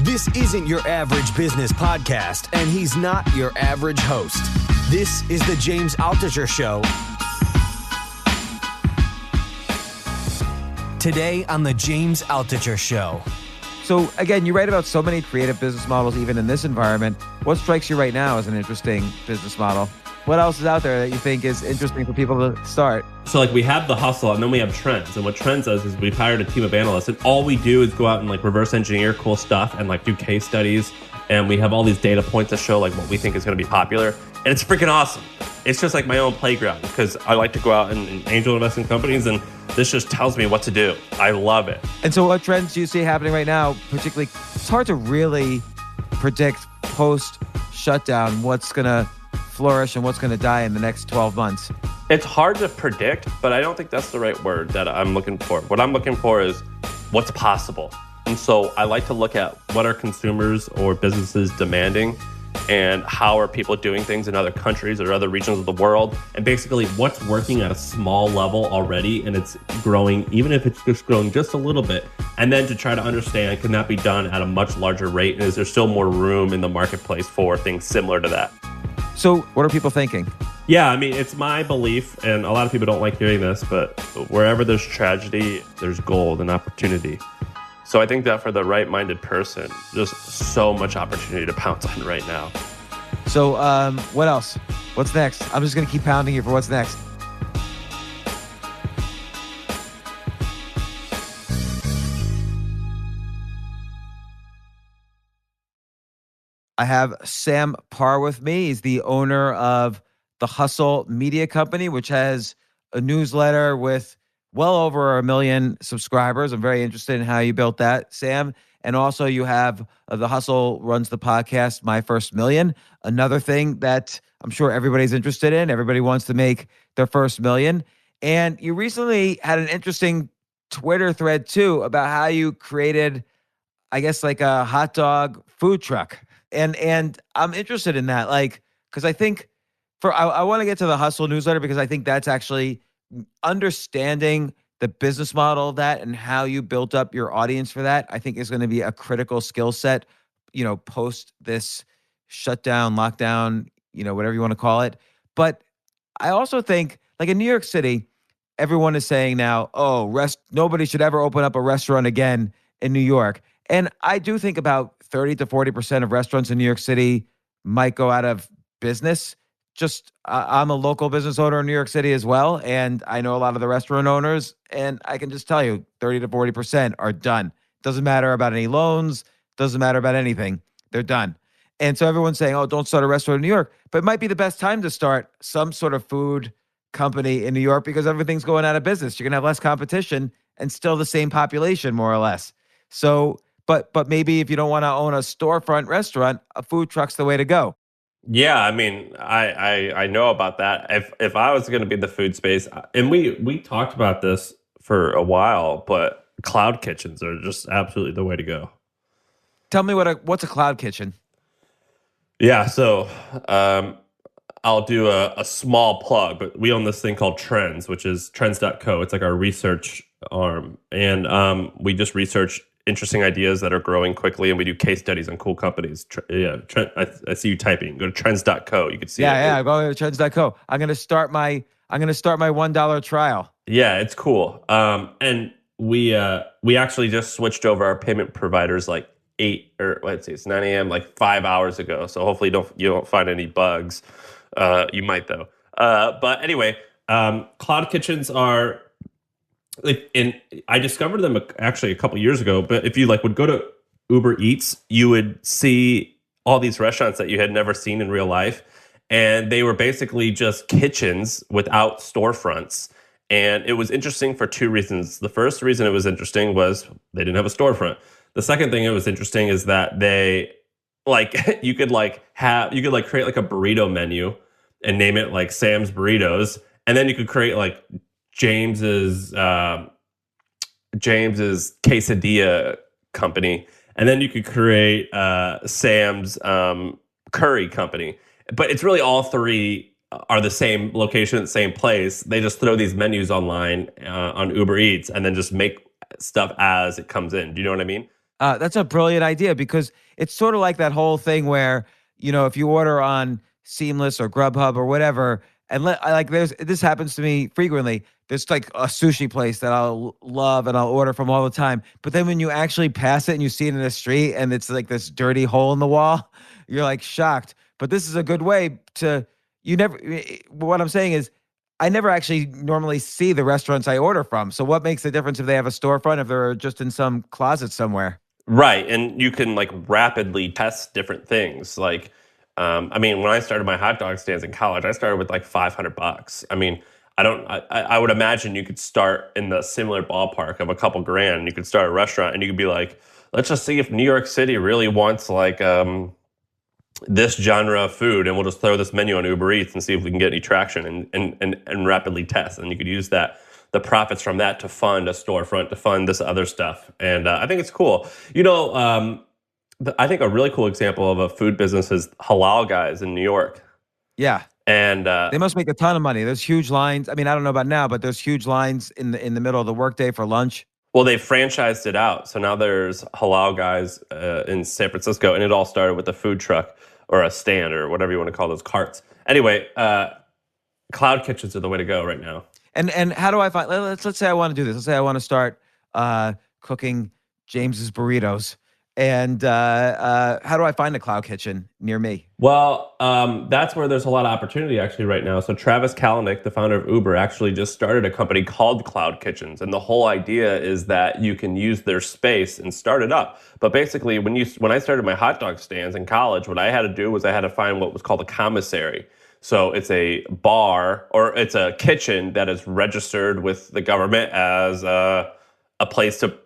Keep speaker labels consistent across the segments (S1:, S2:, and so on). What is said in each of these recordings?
S1: This isn't your average business podcast, and he's not your average host. This is the James Altucher Show. Today on the James Altucher Show.
S2: So again, you write about so many creative business models, even in this environment. What strikes you right now as an interesting business model? What else is out there that you think is interesting for people to start?
S3: So like we have the hustle and then we have trends. And what trends does is we've hired a team of analysts and all we do is go out and like reverse engineer cool stuff and like do case studies. And we have all these data points that show like what we think is going to be popular. And it's freaking awesome. It's just like my own playground because I like to go out and angel invest in companies and this just tells me what to do. I love it.
S2: And so what trends do you see happening right now? Particularly, it's hard to really predict post-shutdown what's going to flourish and what's going to die in the next 12 months.
S3: It's hard to predict, but I don't think that's the right word that I'm looking for. What I'm looking for is what's possible. And so I like to look at what are consumers or businesses demanding and how are people doing things in other countries or other regions of the world, and basically what's working at a small level already and it's growing, even if it's just growing just a little bit, and then to try to understand, can that be done at a much larger rate, and is there still more room in the marketplace for things similar to that?
S2: So what are people thinking?
S3: Yeah, I mean, it's my belief, and a lot of people don't like hearing this, but wherever there's tragedy, there's gold and opportunity. So I think that for the right-minded person, there's so much opportunity to pounce on right now.
S2: So what else? What's next? I'm just going to keep pounding you for what's next. I have Sam Parr with me. He's the owner of the Hustle Media Company, which has a newsletter with well over 1 million subscribers. I'm very interested in how you built that, Sam. And also you have The Hustle runs the podcast, My First Million. Another thing that I'm sure everybody's interested in. Everybody wants to make their first million. And you recently had an interesting Twitter thread too about how you created, I guess, like a hot dog food truck. And I'm interested in that, like, because I think I want to get to the Hustle newsletter because I think that's actually understanding the business model of that and how you built up your audience for that, I think is going to be a critical skill set, post this shutdown, lockdown, whatever you want to call it. But I also think, like in New York City, everyone is saying now, nobody should ever open up a restaurant again in New York. And I do think about 30 to 40% of restaurants in New York City might go out of business. I'm a local business owner in New York City as well, and I know a lot of the restaurant owners, and I can just tell you 30 to 40% are done. Doesn't matter about any loans, doesn't matter about anything. They're done. And so everyone's saying, don't start a restaurant in New York, but it might be the best time to start some sort of food company in New York because everything's going out of business. You're going to have less competition and still the same population, more or less. So, but maybe if you don't want to own a storefront restaurant, a food truck's the way to go.
S3: Yeah, I mean, I know about that. If I was going to be in the food space, and we talked about this for a while, but cloud kitchens are just absolutely the way to go.
S2: Tell me what's a cloud kitchen?
S3: Yeah, so I'll do a small plug, but we own this thing called Trends, which is trends.co. It's like our research arm, and we just research interesting ideas that are growing quickly, and we do case studies on cool companies. I see you typing. Go to trends.co. You can see it.
S2: Yeah, go to trends.co. I'm gonna start my $1 trial.
S3: Yeah, it's cool. And we actually just switched over our payment providers like 9 a.m. like 5 hours ago. So hopefully you don't find any bugs. You might though. But anyway, cloud kitchens are. And I discovered them actually a couple years ago. But if you would go to Uber Eats, you would see all these restaurants that you had never seen in real life, and they were basically just kitchens without storefronts. And it was interesting for two reasons. The first reason it was interesting was they didn't have a storefront. The second thing it was interesting is that they you could create like a burrito menu and name it like Sam's Burritos, and then you could create like James's quesadilla company, and then you could create Sam's curry company. But it's really all three are the same location, same place. They just throw these menus online on Uber Eats and then just make stuff as it comes in. Do you know what I mean?
S2: That's a brilliant idea because it's sort of like that whole thing where, if you order on Seamless or Grubhub or whatever, and this happens to me frequently. There's like a sushi place that I'll love and I'll order from all the time. But then when you actually pass it and you see it in the street and it's like this dirty hole in the wall, you're like shocked. But this is a good way what I'm saying is I never actually normally see the restaurants I order from. So what makes the difference if they have a storefront, if they're just in some closet somewhere?
S3: Right, and you can like rapidly test different things. Like, I mean, when I started my hot dog stands in college, I started with like $500. I mean, I would imagine you could start in the similar ballpark of a couple grand. You could start a restaurant, and you could be like, let's just see if New York City really wants like this genre of food, and we'll just throw this menu on Uber Eats and see if we can get any traction, and rapidly test. And you could use the profits from that to fund a storefront, to fund this other stuff. And I think it's cool. I think a really cool example of a food business is Halal Guys in New York.
S2: Yeah.
S3: And
S2: they must make a ton of money. There's huge lines. I mean, I don't know about now, but there's huge lines in the middle of the workday for lunch.
S3: Well, they franchised it out. So now there's Halal Guys in San Francisco, and it all started with a food truck or a stand or whatever you want to call those carts. Anyway, cloud kitchens are the way to go right now.
S2: And how do I find? Let's say I want to do this. Let's say I want to start cooking James's burritos. And how do I find a cloud kitchen near me?
S3: Well, that's where there's a lot of opportunity actually right now. So Travis Kalanick, the founder of Uber, actually just started a company called Cloud Kitchens. And the whole idea is that you can use their space and start it up. But basically, when I started my hot dog stands in college, what I had to do was I had to find what was called a commissary. So it's a bar, or it's a kitchen that is registered with the government as a place to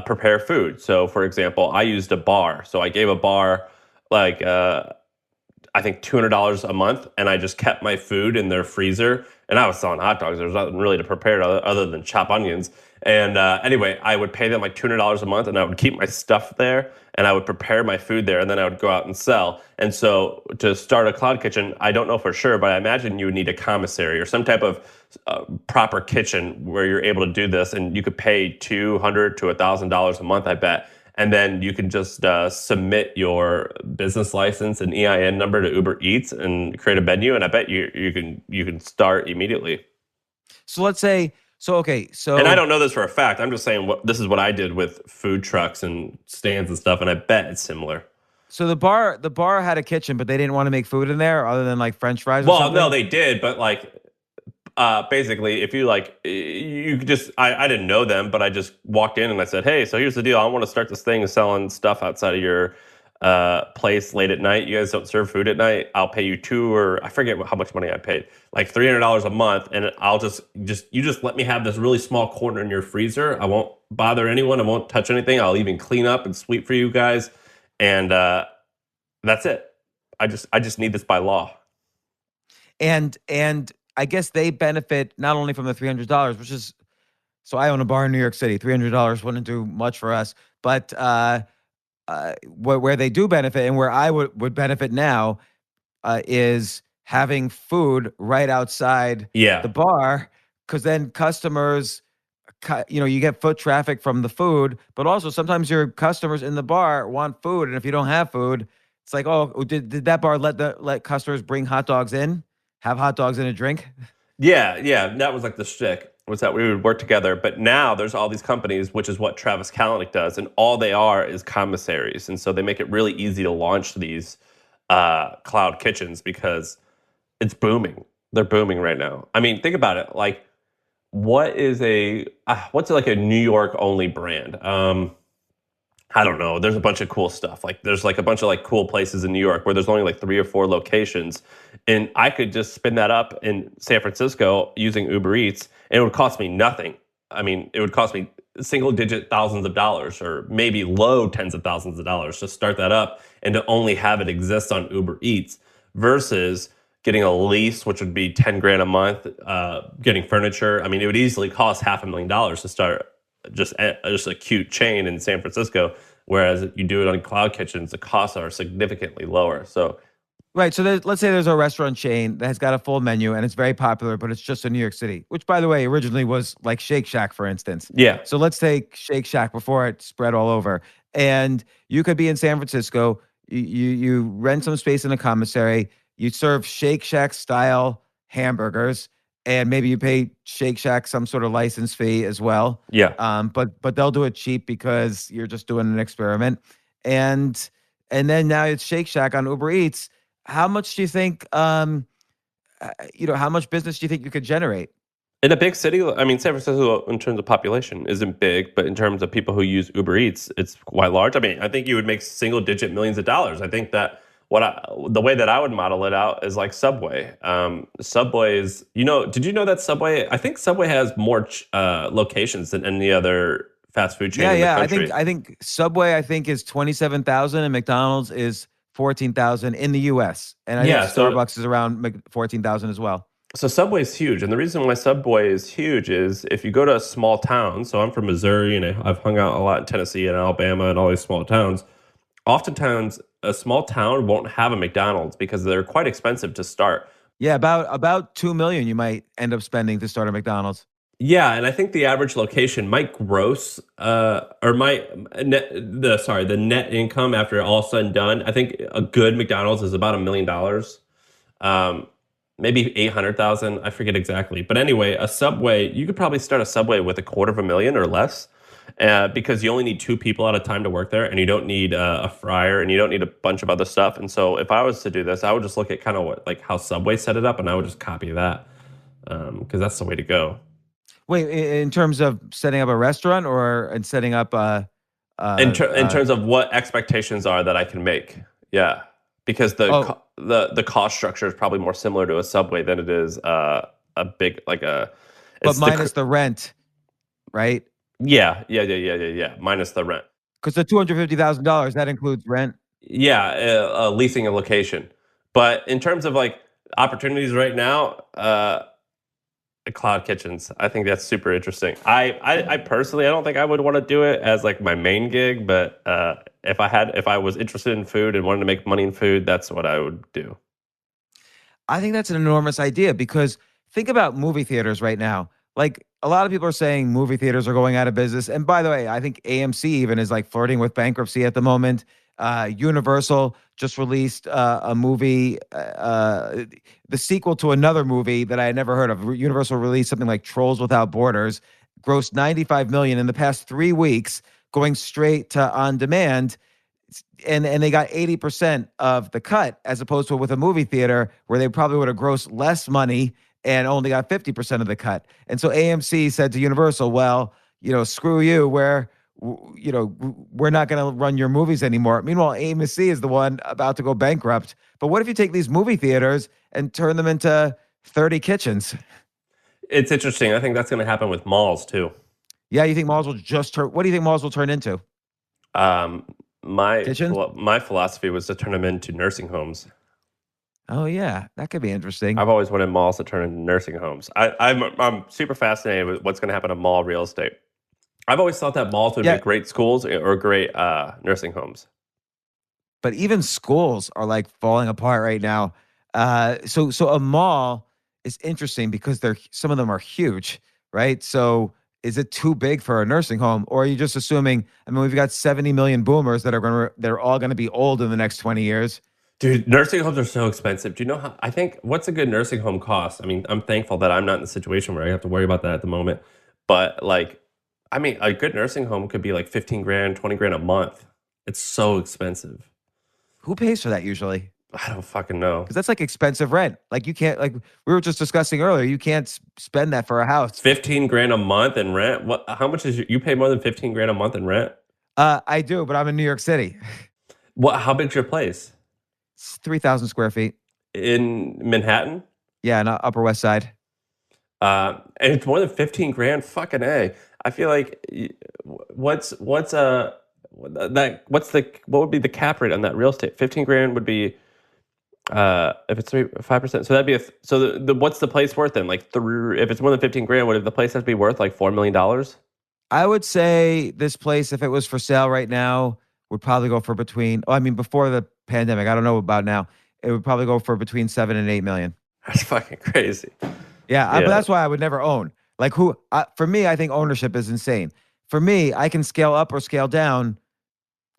S3: prepare food. So for example, I used a bar. So I gave a bar like I think $200 a month, and I just kept my food in their freezer. And I was selling hot dogs. There was nothing really to prepare other than chop onions. And anyway, I would pay them like $200 a month, and I would keep my stuff there, and I would prepare my food there, and then I would go out and sell. And so to start a cloud kitchen, I don't know for sure, but I imagine you would need a commissary or some type of proper kitchen where you're able to do this, and you could pay $200 to $1,000 a month, I bet. And then you can just submit your business license and EIN number to Uber Eats and create a menu, and I bet you can start immediately.
S2: So let's say,
S3: and I don't know this for a fact. I'm just saying this is what I did with food trucks and stands and stuff, and I bet it's similar.
S2: So the bar had a kitchen, but they didn't want to make food in there other than like French fries. Or something?
S3: No, they did, but like. Basically, if you I didn't know them, but I just walked in and I said, hey, so here's the deal. I want to start this thing selling stuff outside of your place late at night. You guys don't serve food at night. I'll pay you I forget how much money I paid, like $300 a month. And I'll you just let me have this really small corner in your freezer. I won't bother anyone. I won't touch anything. I'll even clean up and sweep for you guys. And that's it. I just need this by law.
S2: And I guess they benefit not only from the $300, which is, so I own a bar in New York City. $300 wouldn't do much for us, but where they do benefit and where I would benefit now is having food right outside the bar, because then customers, you get foot traffic from the food, but also sometimes your customers in the bar want food, and if you don't have food, it's like, oh, did that bar let customers bring hot dogs in? Have hot dogs and a drink?
S3: Yeah. That was like the shtick, was that we would work together. But now there's all these companies, which is what Travis Kalanick does, and all they are is commissaries. And so they make it really easy to launch these cloud kitchens because it's booming. They're booming right now. I mean, think about it. Like, what's like a New York only brand? I don't know. There's a bunch of cool stuff. Like there's like a bunch of like cool places in New York where there's only like 3 or 4 locations. And I could just spin that up in San Francisco using Uber Eats, and it would cost me nothing. I mean, it would cost me single-digit thousands of dollars, or maybe low tens of thousands of dollars to start that up and to only have it exist on Uber Eats versus getting a lease, which would be 10 grand a month, getting furniture. I mean, it would easily cost $500,000 to start just a cute chain in San Francisco, whereas you do it on cloud kitchens, the costs are significantly lower. So,
S2: right. So let's say there's a restaurant chain that has got a full menu and it's very popular, but it's just in New York City, which, by the way, originally was like Shake Shack, for instance.
S3: Yeah.
S2: So let's take Shake Shack before it spread all over. And you could be in San Francisco. You rent some space in a commissary. You serve Shake Shack style hamburgers, and maybe you pay Shake Shack some sort of license fee as well.
S3: Yeah.
S2: But they'll do it cheap because you're just doing an experiment. And then now it's Shake Shack on Uber Eats. How much do you think? How much business do you think you could generate?
S3: In a big city, I mean, San Francisco, in terms of population, isn't big, but in terms of people who use Uber Eats, it's quite large. I mean, I think you would make single-digit millions of dollars. I think that the way that I would model it out is like Subway. Subway is, did you know that Subway? I think Subway has more locations than any other fast food chain in the country.
S2: I think Subway is 27,000 and McDonald's is 14,000 in the U.S. And I think Starbucks is around 14,000 as well.
S3: So Subway is huge. And the reason why Subway is huge is if you go to a small town, so I'm from Missouri and I've hung out a lot in Tennessee and Alabama and all these small towns. Oftentimes, a small town won't have a McDonald's because they're quite expensive to start.
S2: Yeah, about $2 million you might end up spending to start a McDonald's.
S3: Yeah, and I think the average location might gross the net income after all said and done. I think a good McDonald's is about $1 million. Maybe 800,000. I forget exactly. But anyway, a Subway, you could probably start a Subway with $250,000 or less because you only need 2 people at a time to work there, and you don't need a fryer, and you don't need a bunch of other stuff. And so if I was to do this, I would just look at kind of how Subway set it up, and I would just copy that because that's the way to go.
S2: Wait, in terms of setting up a restaurant or in setting up
S3: in terms of what expectations are that I can make? Yeah. Because the cost structure is probably more similar to a Subway than it is a big But
S2: minus the rent, right?
S3: Yeah. Minus the rent.
S2: Because the $250,000 that includes rent.
S3: Yeah, leasing a location. But in terms of opportunities right now, cloud kitchens. I think that's super interesting. I personally, I don't think I would want to do it as my main gig, but if I was interested in food and wanted to make money in food, that's what I would do.
S2: I think that's an enormous idea because think about movie theaters right now. A lot of people are saying movie theaters are going out of business. And by the way, I think AMC even is flirting with bankruptcy at the moment. Universal just released a movie, the sequel to another movie that I had never heard of. Universal released something like Trolls Without Borders, grossed $95 million in the past 3 weeks, going straight to on demand, and they got 80% of the cut, as opposed to with a movie theater where they probably would have grossed less money and only got 50% of the cut. And so AMC said to Universal, well, screw you, we're not going to run your movies anymore. Meanwhile, AMC is the one about to go bankrupt. But what if you take these movie theaters and turn them into 30 kitchens?
S3: It's interesting. I think that's going to happen with malls too.
S2: Yeah, you think malls will what do you think malls will turn into?
S3: My philosophy was to turn them into nursing homes.
S2: Oh yeah, that could be interesting.
S3: I've always wanted malls to turn into nursing homes. I'm super fascinated with what's going to happen to mall real estate. I've always thought that malls would be great schools or great nursing homes.
S2: But even schools are falling apart right now. So a mall is interesting because some of them are huge, right? So is it too big for a nursing home, or are you just assuming? I mean, we've got 70 million boomers they're all going to be old in the next 20 years.
S3: Dude, nursing homes are so expensive. Do you know what's a good nursing home cost? I mean, I'm thankful that I'm not in the situation where I have to worry about that at the moment. But a good nursing home could be $15,000, $20,000 a month. It's so expensive.
S2: Who pays for that usually?
S3: I don't fucking know.
S2: Because that's expensive rent. You can't, we were just discussing earlier, you can't spend that for a house.
S3: $15,000 a month in rent? What? How much is you pay more than $15,000 a month in rent?
S2: I do, but I'm in New York City.
S3: What? How big's your place?
S2: It's 3,000 square feet.
S3: In Manhattan?
S2: Yeah, in Upper West Side.
S3: And it's more than $15,000. Fucking A. I feel what would be the cap rate on that real estate? $15,000 would be if it's 5%. So that'd be what's the place worth then? If it's more than $15,000, would the place have to be worth $4 million?
S2: I would say this place, if it was for sale right now, would probably go for before the pandemic, I don't know about now, it would probably go for between 7 and 8 million.
S3: That's fucking crazy.
S2: Yeah. But that's why I would never own. For me, I think ownership is insane. For me, I can scale up or scale down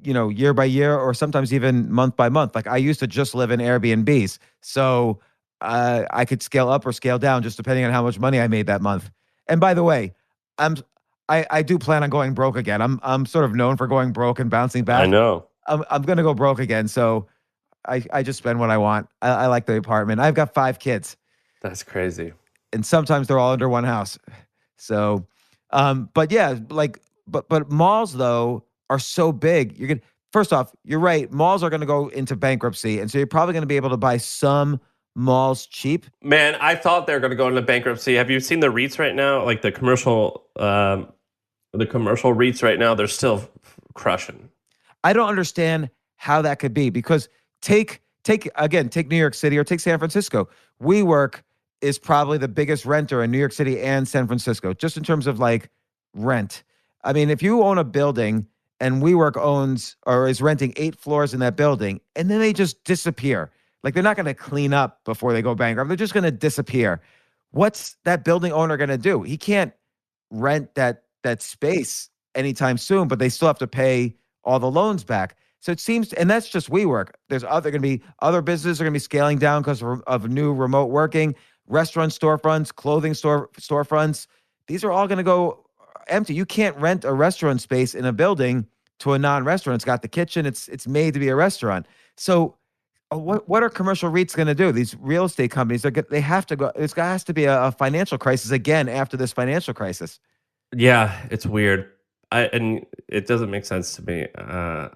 S2: year by year or sometimes even month by month. Like I used to just live in Airbnbs. So I could scale up or scale down just depending on how much money I made that month. And by the way, I'm I do plan on going broke again. I'm sort of known for going broke and bouncing
S3: I
S2: back.
S3: know.
S2: I'm gonna go broke again. So I just spend what I want. I like the apartment. I've got 5 kids,
S3: That's crazy.
S2: and sometimes they're all under one house. So, but yeah, but malls though are so big. You're gonna First off, you're right. Malls are gonna go into bankruptcy, and so you're probably gonna be able to buy some malls cheap.
S3: Man, I thought they were going to go into bankruptcy. Have you seen the REITs right now? Like the commercial REITs right now, they're still crushing.
S2: I don't understand how that could be because take New York City or take San Francisco. WeWork is probably the biggest renter in New York City and San Francisco, just in terms of like rent. I mean, if you own a building and WeWork owns or is renting 8 floors in that building, and then they just disappear, like they're not going to clean up before they go bankrupt. They're just going to disappear. What's that building owner going to do? He can't rent that space anytime soon, but they still have to pay all the loans back. So it seems, and that's just WeWork. There's other going to be other businesses are going to be scaling down because of new remote working, restaurant storefronts, clothing storefronts. These are all going to go empty. You can't rent a restaurant space in a building to a non-restaurant. It's got the kitchen. It's made to be a restaurant. So what are commercial REITs going to do? These real estate companies, they have to go. There has to be a financial crisis again after this financial crisis.
S3: Yeah, it's weird. And it doesn't make sense to me.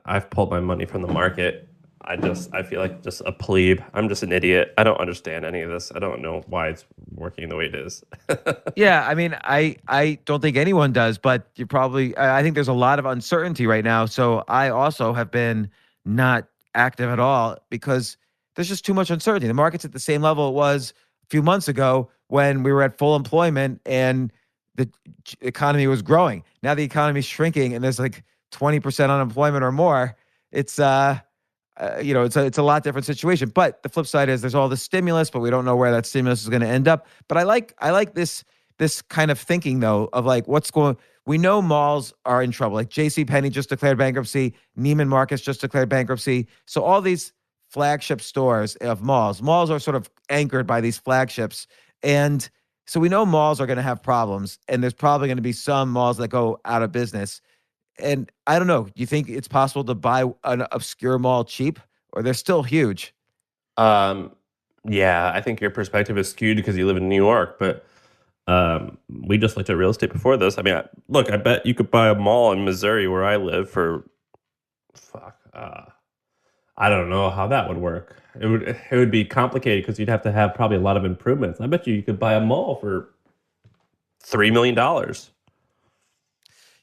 S3: I've pulled my money from the market. I feel like just a plebe. I'm just an idiot. I don't understand any of this. I don't know why it's working the way it is.
S2: Yeah, I mean, I don't think anyone does, but you probably, I think there's a lot of uncertainty right now. So I also have been not active at all because there's just too much uncertainty. The market's at the same level it was a few months ago when we were at full employment and the economy was growing. Now the economy's shrinking and there's like 20% unemployment or more. It's it's a lot different situation. But the flip side is there's all the stimulus, but we don't know where that stimulus is going to end up. But I like this kind of thinking though of like we know malls are in trouble. Like JCPenney just declared bankruptcy, Neiman Marcus just declared bankruptcy. So all these flagship stores of malls are sort of anchored by these flagships. And so we know malls are going to have problems, and there's probably going to be some malls that go out of business. And I don't know, you think it's possible to buy an obscure mall cheap, or they're still huge?
S3: Yeah, I think your perspective is skewed because you live in New York, but we just looked at real estate before this. I mean, I bet you could buy a mall in Missouri where I live for, I don't know how that would work. It would be complicated because you'd have to have probably a lot of improvements. I bet you could buy a mall for $3 million.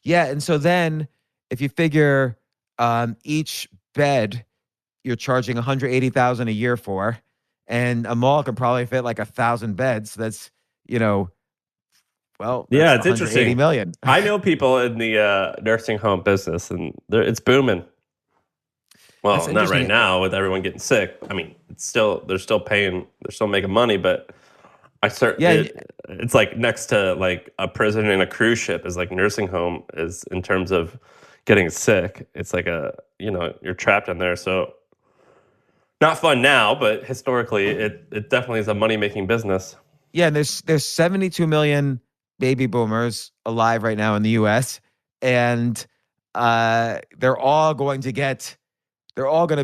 S2: Yeah, and so then if you figure each bed you're charging $180,000 a year for, and a mall can probably fit like 1,000 beds. That's that's
S3: it's interesting.
S2: $180 million.
S3: I know people in the nursing home business, and it's booming. Well, not right now with everyone getting sick. I mean, they're still paying, they're still making money, but it's like next to like a prison and a cruise ship is like nursing home is in terms of getting sick. It's like you're trapped in there. So not fun now, but historically it definitely is a money-making business.
S2: Yeah, and there's 72 million baby boomers alive right now in the US, and they're all going to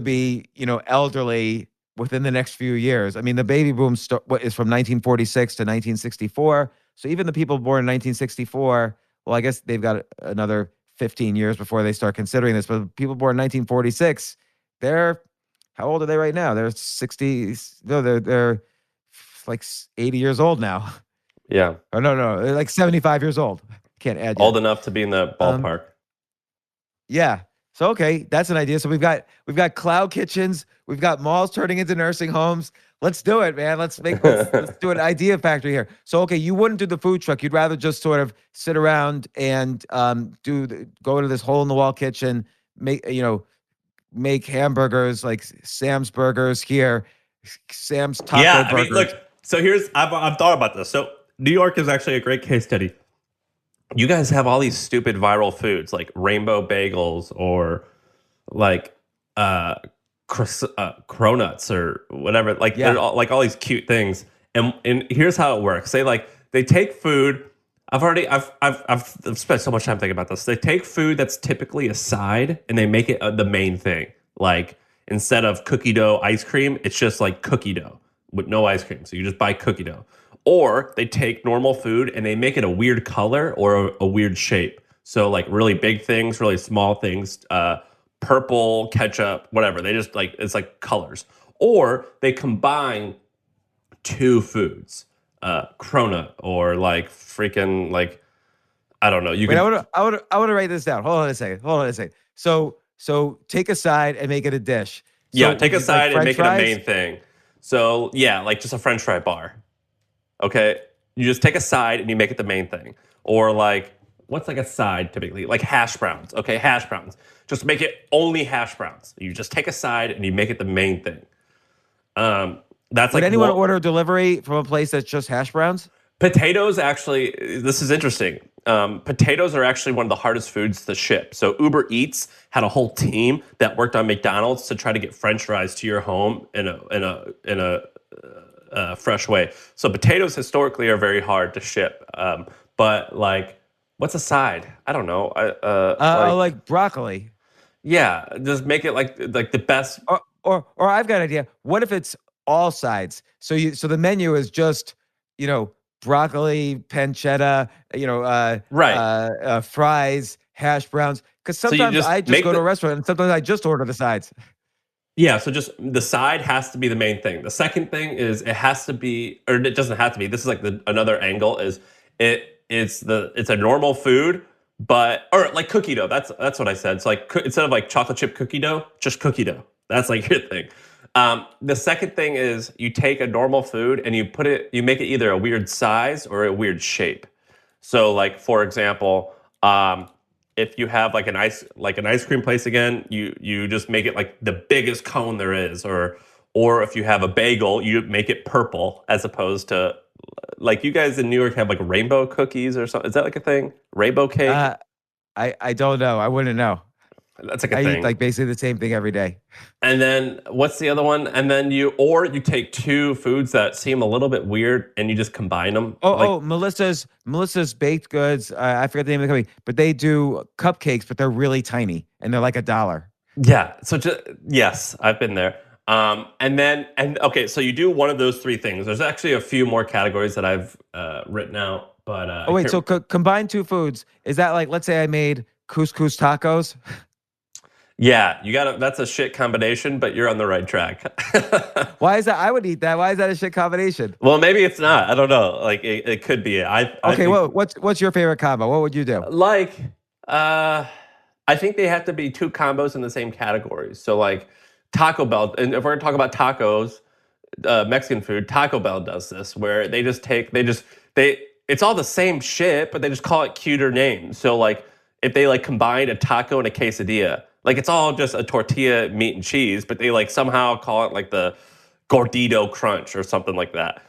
S2: be, elderly within the next few years. I mean, the baby boom is from 1946 to 1964. So even the people born in 1964, well, I guess they've got another 15 years before they start considering this. But people born in 1946, how old are they right now? They're 60. No, they're like 80 years old now.
S3: Yeah.
S2: Oh, no, they're like 75 years old. Can't add yet.
S3: Old enough to be in the ballpark.
S2: Yeah. So okay, that's an idea. So we've got cloud kitchens, we've got malls turning into nursing homes. Let's do it, man. Let's do an idea factory here. So okay, you wouldn't do the food truck. You'd rather just sort of sit around and go to this hole in the wall kitchen, make hamburgers like Sam's Burgers here, Sam's Taco Burgers.
S3: I mean, look. So I've thought about this. So New York is actually a great case study. You guys have all these stupid viral foods like rainbow bagels or like cronuts or whatever. Like
S2: Yeah.
S3: they're all these cute things. And here's how it works. They take food. I've spent so much time thinking about this. They take food that's typically a side and they make it the main thing. Like instead of cookie dough ice cream, it's just like cookie dough with no ice cream. So you just buy cookie dough. Or they take normal food and they make it a weird color or a weird shape. So like really big things, really small things, purple, ketchup, whatever. They just it's like colors. Or they combine two foods, cronut or like freaking like, I don't know.
S2: I want to write this down. Hold on a second. So take a side and make it a dish. So
S3: take a side and make
S2: fries?
S3: it a main thing. So yeah, like just a French fry bar. Okay, you just take a side and you make it the main thing. Or like, what's like a side typically? Like hash browns. Okay, hash browns. Just make it only hash browns. You just take a side and you make it the main thing. That's
S2: Would anyone order delivery from a place that's just hash browns?
S3: Potatoes, actually, this is interesting. Potatoes are actually one of the hardest foods to ship. So Uber Eats had a whole team that worked on McDonald's to try to get French fries to your home in a fresh way. So potatoes historically are very hard to ship. But like, what's a side? I don't know.
S2: Like broccoli.
S3: Yeah, just make it like the best.
S2: Or I've got an idea. What if it's all sides? So the menu is just, broccoli, pancetta, fries, hash browns. Because sometimes I just go to a restaurant and sometimes I just order the sides.
S3: Yeah, so just the side has to be the main thing. The second thing is it has to be, or it doesn't have to be. This is like another angle is it's a normal food, or like cookie dough. That's what I said. So like instead of like chocolate chip cookie dough, just cookie dough. That's like your thing. The second thing is you take a normal food and you make it either a weird size or a weird shape. So like, for example, if you have like an ice cream place again, you just make it like the biggest cone there is, or if you have a bagel, you make it purple as opposed to like you guys in New York have like rainbow cookies or something. Is that like a thing? Rainbow cake?
S2: I don't know. I wouldn't know.
S3: That's like a
S2: thing.
S3: I
S2: eat like basically the same thing every day.
S3: And then what's the other one? And then you take two foods that seem a little bit weird and you just combine them.
S2: Melissa's Baked Goods. I forget the name of the company, but they do cupcakes, but they're really tiny and they're like $1.
S3: Yeah. So yes, I've been there. Okay, so you do one of those three things. There's actually a few more categories that I've written out, but
S2: so combine two foods. Is that like, let's say I made couscous tacos?
S3: Yeah, that's a shit combination, but you're on the right track.
S2: Why is that? I would eat that. Why is that a shit combination?
S3: Well, maybe it's not. I don't know. Like it could be.
S2: What's your favorite combo? What would you do?
S3: Like, I think they have to be two combos in the same category. So like Taco Bell, and if we're gonna talk about tacos, Mexican food, Taco Bell does this where it's all the same shit, but they just call it cuter names. So like if they like combine a taco and a quesadilla, like it's all just a tortilla, meat and cheese, but they like somehow call it like the Gordito Crunch or something like that.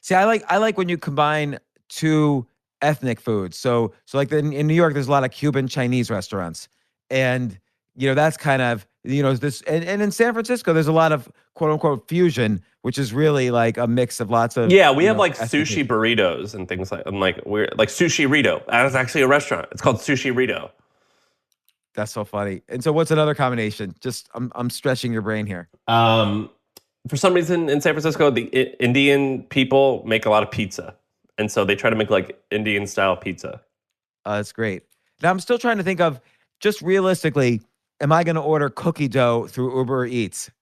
S2: See, I like when you combine two ethnic foods. So like in New York, there's a lot of Cuban Chinese restaurants, and that's kind of this. And in San Francisco, there's a lot of quote unquote fusion, which is really like a mix of lots of
S3: we have like sushi burritos and things we're like Sushi Rito. That's actually a restaurant. It's called Sushi Rito.
S2: That's so funny. And so what's another combination? Just I'm stretching your brain here.
S3: For some reason in San Francisco, the Indian people make a lot of pizza. And so they try to make like Indian style pizza.
S2: That's great. Now I'm still trying to think of just realistically, am I going to order cookie dough through Uber Eats?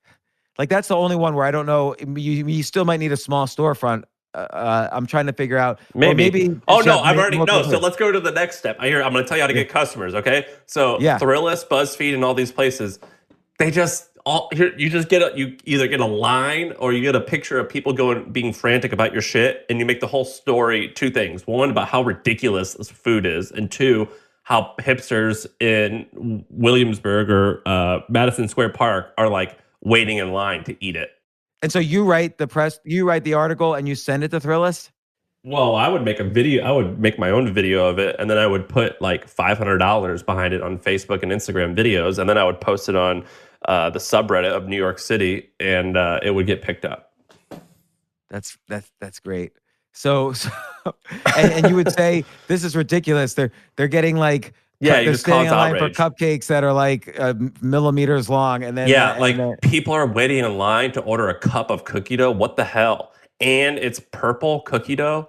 S2: Like that's the only one where I don't know. You still might need a small storefront. I'm trying to figure out.
S3: Maybe. Oh no, I've already no. So let's go to the next step. I'm going to tell you how to get customers. Okay. So Thrillist, BuzzFeed, and all these places, you either get a line or you get a picture of people being frantic about your shit, and you make the whole story two things: one, about how ridiculous this food is, and two, how hipsters in Williamsburg or Madison Square Park are like waiting in line to eat it.
S2: And so you write the article and you send it to Thrillist?
S3: Well, I would make a video. I would make my own video of it, and then I would put like $500 behind it on Facebook and Instagram videos, and then I would post it on the subreddit of New York City, and it would get picked up.
S2: That's great. So and you would say this is ridiculous. They're getting like
S3: Yeah, you
S2: they're
S3: just call
S2: standing
S3: it
S2: in line
S3: outrage.
S2: for cupcakes that are like millimeters long, and then
S3: people are waiting in line to order a cup of cookie dough. What the hell? And it's purple cookie dough,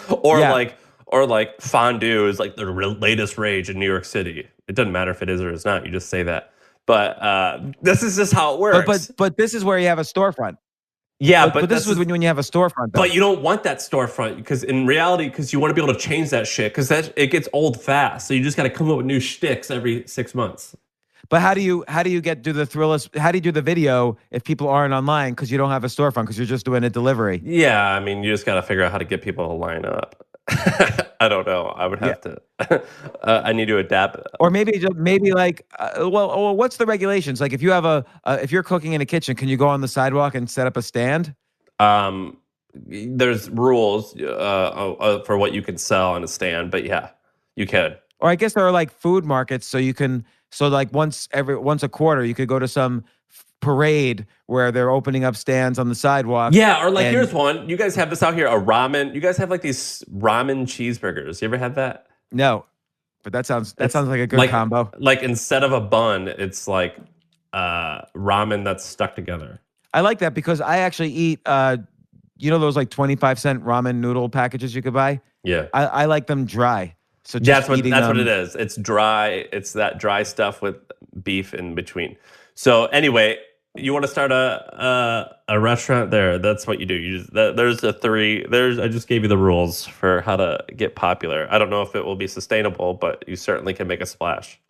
S3: or like fondue is like the latest rage in New York City. It doesn't matter if it is or is not. You just say that. But this is just how it works.
S2: But this is where you have a storefront.
S3: Yeah,
S2: but this is when you have a storefront. Though.
S3: But you don't want that storefront because in reality, because you want to be able to change that shit because it gets old fast. So you just got to come up with new shticks every 6 months.
S2: But how do you do the Thrillist? How do you do the video if people aren't online because you don't have a storefront because you're just doing a delivery?
S3: Yeah, I mean, you just got to figure out how to get people to line up. I don't know. I would have to. I need to adapt.
S2: Or maybe like, what's the regulations? Like, if you have if you're cooking in a kitchen, can you go on the sidewalk and set up a stand?
S3: There's rules for what you can sell on a stand, but yeah, you can.
S2: Or I guess there are like food markets, so you can. So like once a quarter, you could go to some parade where they're opening up stands on the sidewalk.
S3: Yeah, or like here's one. You guys have this out here, a ramen. You guys have like these ramen cheeseburgers. You ever had that?
S2: No, but that sounds like a good combo.
S3: Like instead of a bun, it's like ramen that's stuck together.
S2: I like that because I actually eat those like 25-cent ramen noodle packages you could buy?
S3: Yeah.
S2: I like them dry. So
S3: that's what it is. It's dry. It's that dry stuff with beef in between. So anyway, you want to start a restaurant there. That's what you do. There's the three. I just gave you the rules for how to get popular. I don't know if it will be sustainable, but you certainly can make a splash.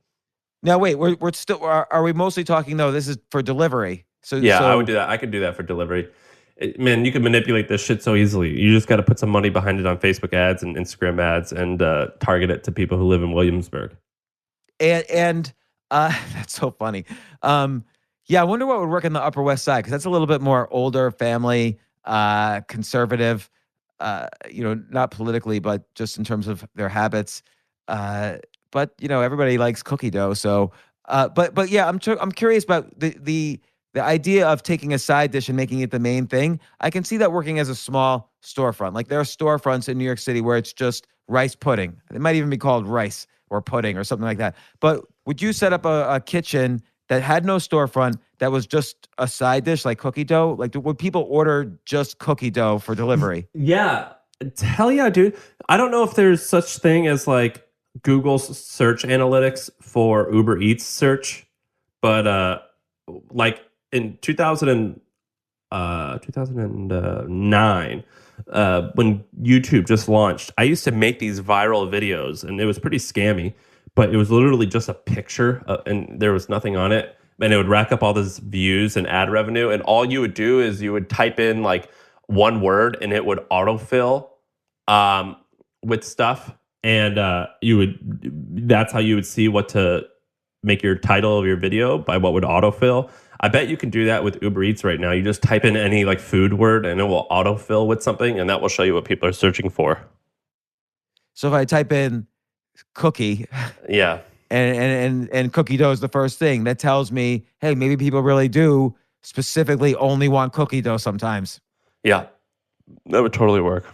S2: Now wait, we're still are we mostly talking though? This is for delivery. So
S3: I would do that. I could do that for delivery. Man, you can manipulate this shit so easily. You just got to put some money behind it on Facebook ads and Instagram ads and target it to people who live in Williamsburg.
S2: And that's so funny. Yeah, I wonder what would work in the Upper West Side because that's a little bit more older family, conservative. Not politically, but just in terms of their habits. But everybody likes cookie dough. So, but yeah, I'm curious about the idea of taking a side dish and making it the main thing. I can see that working as a small storefront. Like there are storefronts in New York City where it's just rice pudding. It might even be called rice or pudding or something like that. But would you set up a kitchen that had no storefront that was just a side dish like cookie dough? Like would people order just cookie dough for delivery?
S3: Yeah. Hell yeah, dude. I don't know if there's such thing as like Google's search analytics for Uber Eats search, but like in 2009, when YouTube just launched, I used to make these viral videos, and it was pretty scammy, but it was literally just a picture, and there was nothing on it, and it would rack up all these views and ad revenue, and all you would do is you would type in like one word, and it would autofill with stuff, and that's how you would see what to make your title of your video by what would autofill. I bet you can do that with Uber Eats right now. You just type in any like food word and it will autofill with something, and that will show you what people are searching for.
S2: So if I type in cookie,
S3: yeah,
S2: and cookie dough is the first thing, that tells me, hey, maybe people really do specifically only want cookie dough sometimes.
S3: Yeah, that would totally work.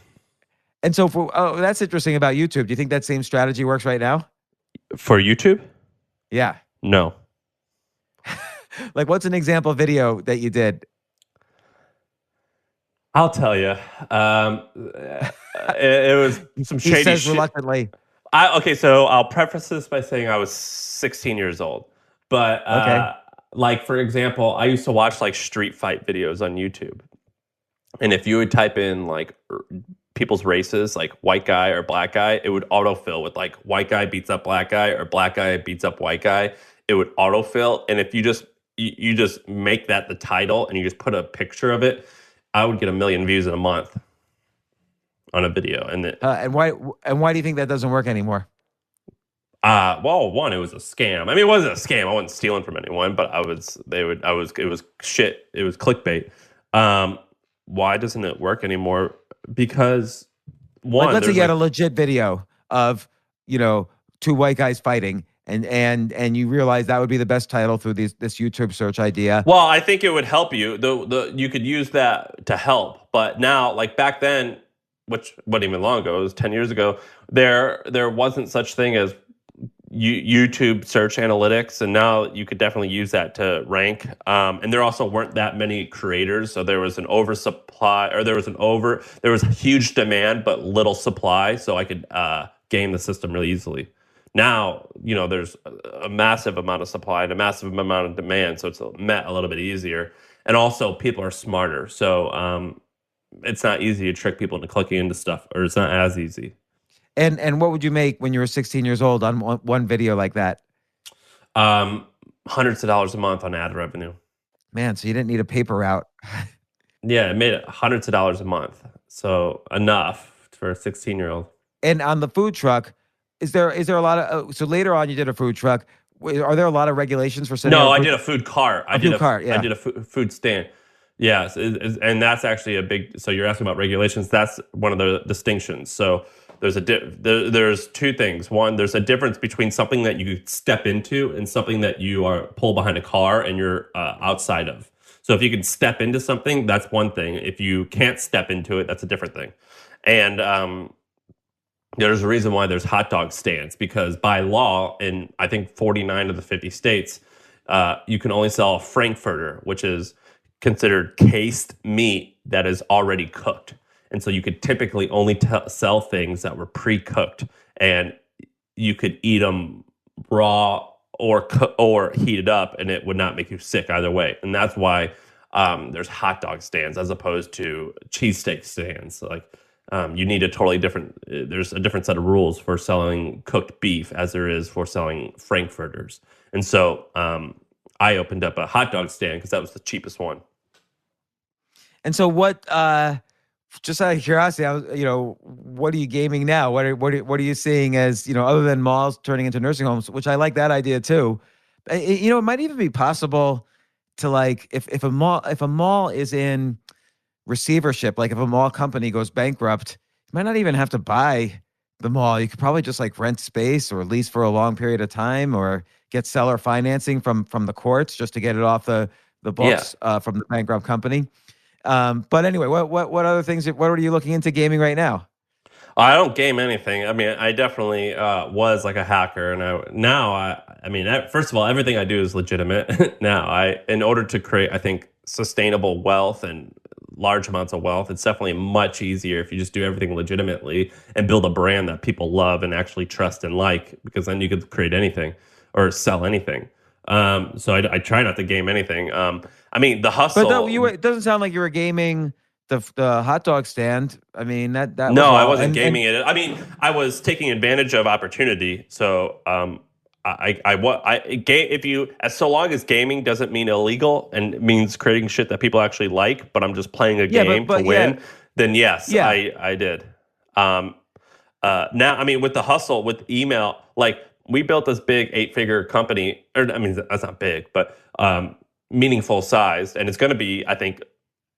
S2: And so that's interesting about YouTube. Do you think that same strategy works right now?
S3: For YouTube?
S2: Yeah.
S3: No.
S2: Like, what's an example video that you did?
S3: I'll tell you. It was some shady
S2: He says
S3: shit.
S2: Reluctantly.
S3: Okay, so I'll preface this by saying I was 16 years old. But, like, for example, I used to watch, like, street fight videos on YouTube. And if you would type in, like, people's races, like white guy or black guy, it would autofill with, like, white guy beats up black guy or black guy beats up white guy. It would autofill. And if you just make that the title and you just put a picture of it, I would get 1 million views in a month on a video.
S2: And why do you think that doesn't work anymore?
S3: Well, one, it was a scam. I mean, it wasn't a scam. I wasn't stealing from anyone, but it was shit. It was clickbait. Why doesn't it work anymore? because
S2: Like, let's say
S3: there's
S2: you had a legit video of, two white guys fighting, and you realize that would be the best title through this YouTube search idea.
S3: well, I think it would help you. You could use that to help, but now, like back then, which wasn't even long ago, it was 10 years ago, there wasn't such thing as YouTube search analytics, and now you could definitely use that to rank. And there also weren't that many creators, so there was an oversupply, or there was huge demand but little supply, so I could game the system really easily. Now, there's a massive amount of supply and a massive amount of demand, so it's met a little bit easier. And also, people are smarter, so it's not easy to trick people into clicking into stuff, or it's not as easy.
S2: And what would you make when you were 16 years old on one video like that?
S3: Hundreds of dollars a month on ad revenue.
S2: Man, so you didn't need a paper route.
S3: Yeah, it made hundreds of dollars a month. So enough for a 16-year-old.
S2: And on the food truck, is there a lot of so later on you did a food truck. Are there a lot of regulations for setting
S3: No,
S2: up
S3: I did a food cart. I did a food stand. Yes, and that's actually a big. So you're asking about regulations. That's one of the distinctions. So there's two things. One, there's a difference between something that you step into and something that you are pull behind a car and you're outside of. So if you can step into something, that's one thing. If you can't step into it, that's a different thing. And there's a reason why there's hot dog stands, because by law, in I think 49 of the 50 states, you can only sell a Frankfurter, which is considered cased meat that is already cooked. And so you could typically only sell things that were pre-cooked, and you could eat them raw or heated up, and it would not make you sick either way. And that's why there's hot dog stands as opposed to cheesesteak stands. Like you need there's a different set of rules for selling cooked beef as there is for selling Frankfurters. And so I opened up a hot dog stand because that was the cheapest one.
S2: And so what? Just out of curiosity, what are you gaming now? What are you seeing as, other than malls turning into nursing homes, which I like that idea too. It might even be possible to, like, if a mall is in receivership, like if a mall company goes bankrupt, you might not even have to buy the mall. You could probably just like rent space or lease for a long period of time, or get seller financing from the courts just to get it off the books from the bankrupt company. But anyway, what other things? What are you looking into gaming right now?
S3: I don't game anything. I mean, I definitely was like a hacker, and first of all, everything I do is legitimate. Now, in order to create, I think, sustainable wealth and large amounts of wealth, it's definitely much easier if you just do everything legitimately and build a brand that people love and actually trust and like, because then you could create anything or sell anything. So I try not to game anything. The hustle.
S2: But it doesn't sound like you were gaming the hot dog stand. I mean, that was
S3: no,
S2: all,
S3: I wasn't gaming it. I mean, I was taking advantage of opportunity. So so long as gaming doesn't mean illegal and it means creating shit that people actually like, but I'm just playing a game to win, then yes, I did. Now, with the hustle, with email, like, we built this big 8-figure company, that's not big, but meaningful sized, and it's going to be, I think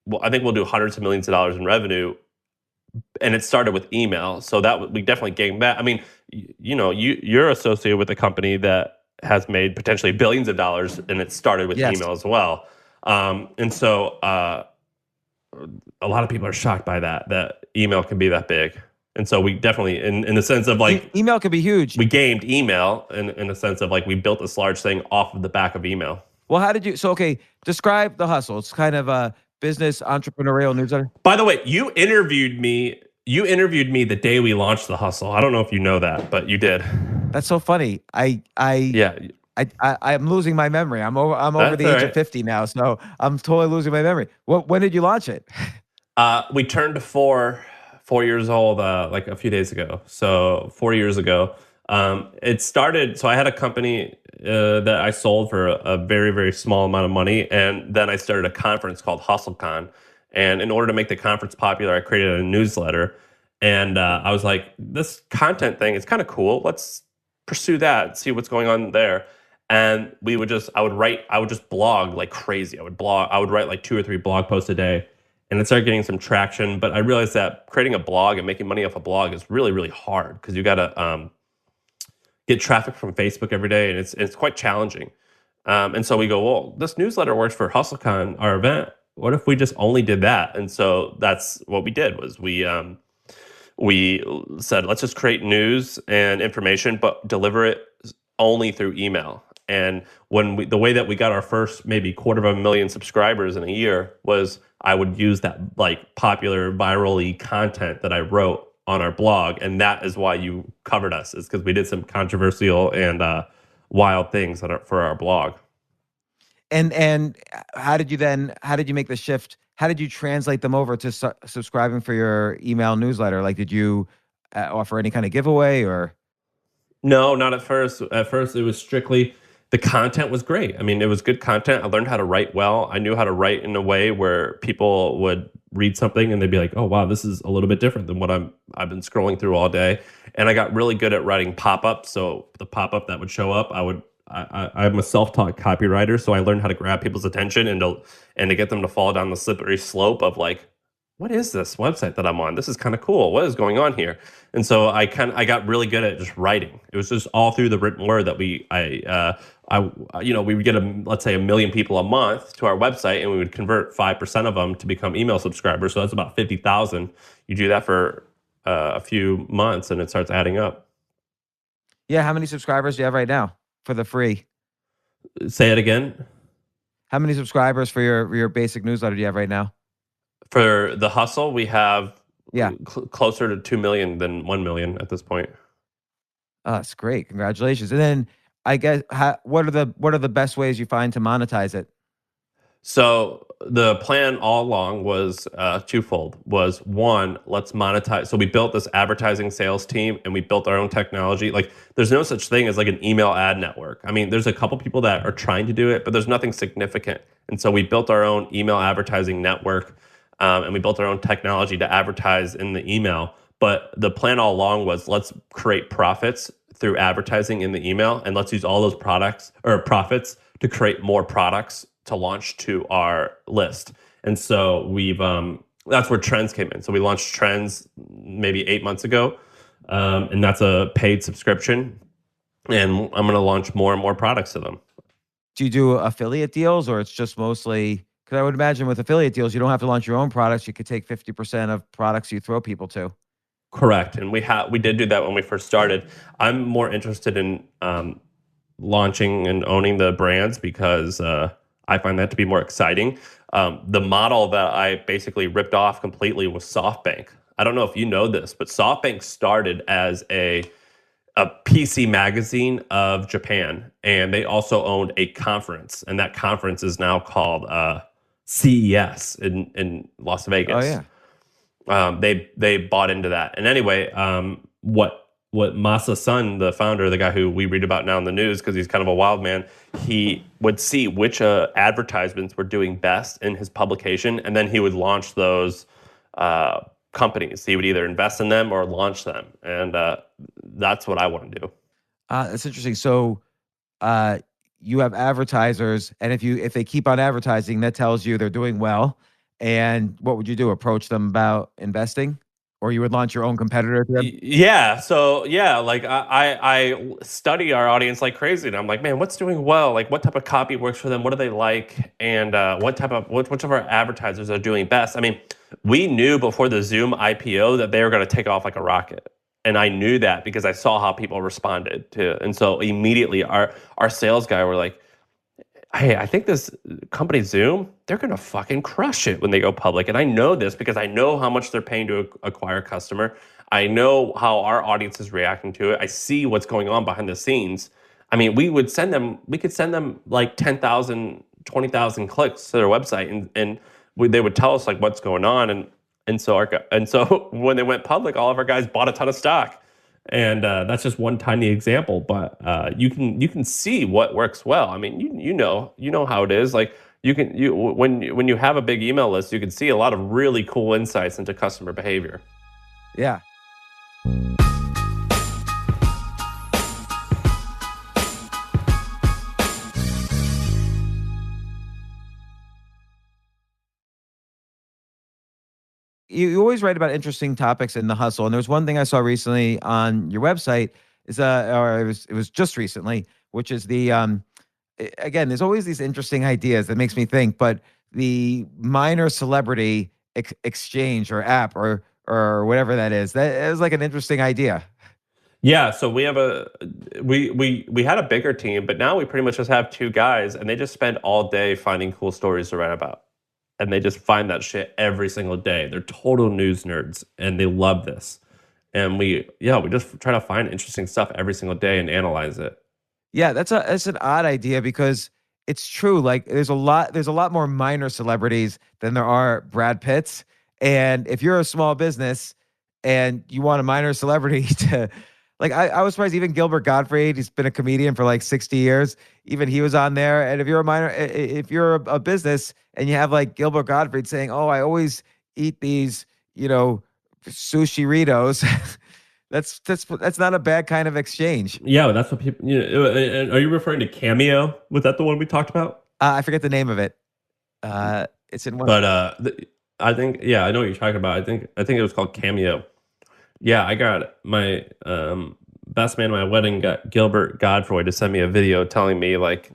S3: we'll do hundreds of millions of dollars in revenue, and it started with email, so that we definitely gained that. I mean, you're associated with a company that has made potentially billions of dollars, and it started with email as well, and so a lot of people are shocked by that email can be that big. And so we definitely, in the sense of like...
S2: Email could be huge.
S3: We gamed email in the sense of like we built this large thing off of the back of email.
S2: Well, how did you... So, okay, describe the hustle. It's kind of a business entrepreneurial newsletter.
S3: By the way, you interviewed me the day we launched the hustle. I don't know if you know that, but you did.
S2: That's so funny. I'm losing my memory. I'm over the age of 50 now, so I'm totally losing my memory. When did you launch it?
S3: We turned 4 years old, like a few days ago. So 4 years ago, it started. So I had a company that I sold for a very, very small amount of money. And then I started a conference called HustleCon. And in order to make the conference popular, I created a newsletter. And I was like, this content thing is kind of cool. Let's pursue that, see what's going on there. And I would just blog like crazy. I would write like 2 or 3 blog posts a day. and it started getting some traction. But I realized that creating a blog and making money off a blog is really, really hard because you got to get traffic from Facebook every day, and it's quite challenging. And so we go, well, this newsletter works for HustleCon, our event. What if we just only did that? And so that's what we did. Was we said, let's just create news and information, but deliver it only through email. And the way that we got our first maybe 250,000 subscribers in a year was I would use that like popular viral-y content that I wrote on our blog, and that is why you covered us, is because we did some controversial and wild things for our blog.
S2: And how did you make the shift? How did you translate them over to subscribing for your email newsletter? Like, did you offer any kind of giveaway or?
S3: No, not at first. At first, it was strictly the content was great. I mean, it was good content. I learned how to write well. I knew how to write in a way where people would read something and they'd be like, "Oh, wow, this is a little bit different than what I've been scrolling through all day." And I got really good at writing pop-ups. So the pop-up that would show up, I'm a self-taught copywriter, so I learned how to grab people's attention and to get them to fall down the slippery slope of like, what is this website that I'm on? This is kind of cool. What is going on here? And so I got really good at just writing. It was just all through the written word that we would get let's say 1 million people a month to our website, and we would convert 5% of them to become email subscribers. So that's about 50,000. You do that for a few months, and it starts adding up.
S2: Yeah, how many subscribers do you have right now for the free?
S3: Say it again.
S2: How many subscribers for your basic newsletter do you have right now?
S3: For the hustle, we have
S2: Yeah.
S3: Closer to 2 million than 1 million at this point.
S2: Oh, that's great. Congratulations. And then I guess what are the best ways you find to monetize it?
S3: So the plan all along was twofold. Was one, let's monetize. So we built this advertising sales team, and we built our own technology. Like, there's no such thing as like an email ad network. I mean, there's a couple people that are trying to do it, but there's nothing significant. And so we built our own email advertising network, and we built our own technology to advertise in the email. But the plan all along was, let's create profits through advertising in the email, and let's use all those products or profits to create more products to launch to our list. And so that's where Trends came in. So we launched Trends maybe 8 months ago, and that's a paid subscription. And I'm going to launch more and more products to them.
S2: Do you do affiliate deals, or it's just mostly? Because I would imagine with affiliate deals, you don't have to launch your own products. You could take 50% of products you throw people to.
S3: Correct. And we did do that when we first started. I'm more interested in launching and owning the brands because I find that to be more exciting. The model that I basically ripped off completely was SoftBank. I don't know if you know this, but SoftBank started as a PC magazine of Japan, and they also owned a conference, and that conference is now called CES in Las Vegas.
S2: Oh yeah.
S3: They bought into that. And anyway, what Masa's son, the founder, the guy who we read about now in the news because he's kind of a wild man, he would see which advertisements were doing best in his publication, and then he would launch those companies. He would either invest in them or launch them, and that's what I want to do.
S2: That's interesting. So you have advertisers, and if they keep on advertising, that tells you they're doing well. And what would you do? Approach them about investing? Or you would launch your own competitor to them?
S3: Yeah. So yeah, like I study our audience like crazy, and I'm like, man, what's doing well? Like, what type of copy works for them? What do they like? And which of our advertisers are doing best? I mean, we knew before the Zoom IPO that they were going to take off like a rocket, and I knew that because I saw how people responded to it. And so immediately our sales guy were like, hey, I think this company Zoom, they're going to fucking crush it when they go public. And I know this because I know how much they're paying to acquire a customer. I know how our audience is reacting to it. I see what's going on behind the scenes. I mean, we could send them like 10,000, 20,000 clicks to their website, and they would tell us like what's going on. And so when they went public, all of our guys bought a ton of stock. And that's just one tiny example, but you can see what works well. I mean, you know how it is. Like when you have a big email list, you can see a lot of really cool insights into customer behavior.
S2: Yeah. you always write about interesting topics in the hustle. And there's one thing I saw recently on your website or it was just recently, which is again, there's always these interesting ideas that makes me think, but the minor celebrity exchange or app or whatever that is like an interesting idea.
S3: Yeah, so we have we had a bigger team, but now we pretty much just have 2 guys, and they just spend all day finding cool stories to write about. And they just find that shit every single day. They're total news nerds, and they love this. And we just try to find interesting stuff every single day and analyze it.
S2: Yeah, that's an odd idea because it's true. Like there's a lot more minor celebrities than there are Brad Pitts. And if you're a small business and you want a minor celebrity to like I was surprised even Gilbert Gottfried, he's been a comedian for like 60 years. Even he was on there. And if you're a business and you have like Gilbert Gottfried saying, "Oh, I always eat these, sushi Ritos," that's not a bad kind of exchange.
S3: Yeah, that's what people. Are you referring to Cameo? Was that the one we talked about?
S2: I forget the name of it. It's in one.
S3: But I think I know what you're talking about. I think it was called Cameo. Yeah, I got my best man at my wedding got Gilbert Gottfried to send me a video telling me like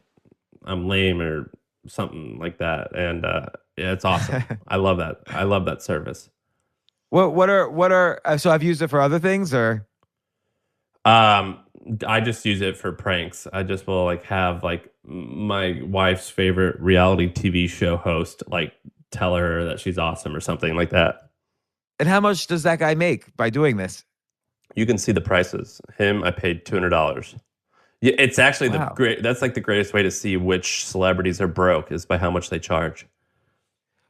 S3: I'm lame or something like that, and yeah, it's awesome. I love that. I love that service.
S2: What are so I've used it for other things or
S3: I just use it for pranks. I just will like have like my wife's favorite reality TV show host like tell her that she's awesome or something like that.
S2: And how much does that guy make by doing this?
S3: You can see the prices. Him, I paid $200. Yeah, it's actually
S2: Wow.
S3: that's like the greatest way to see which celebrities are broke is by how much they charge.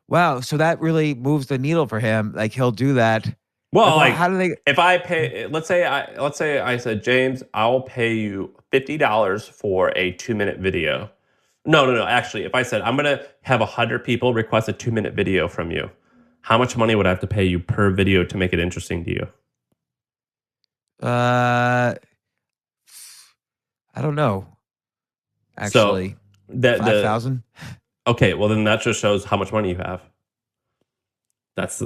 S2: Wow, so that really moves the needle for him. Like he'll do that.
S3: Well,
S2: like how do they?
S3: If I pay, let's say I said, James, I'll pay you $50 for a 2-minute video. No. Actually, if I said I'm gonna have 100 people request a 2-minute video from you, how much money would I have to pay you per video to make it interesting to you?
S2: I don't know. Actually,
S3: so
S2: 5,000.
S3: Okay, well then that just shows how much money you have. That's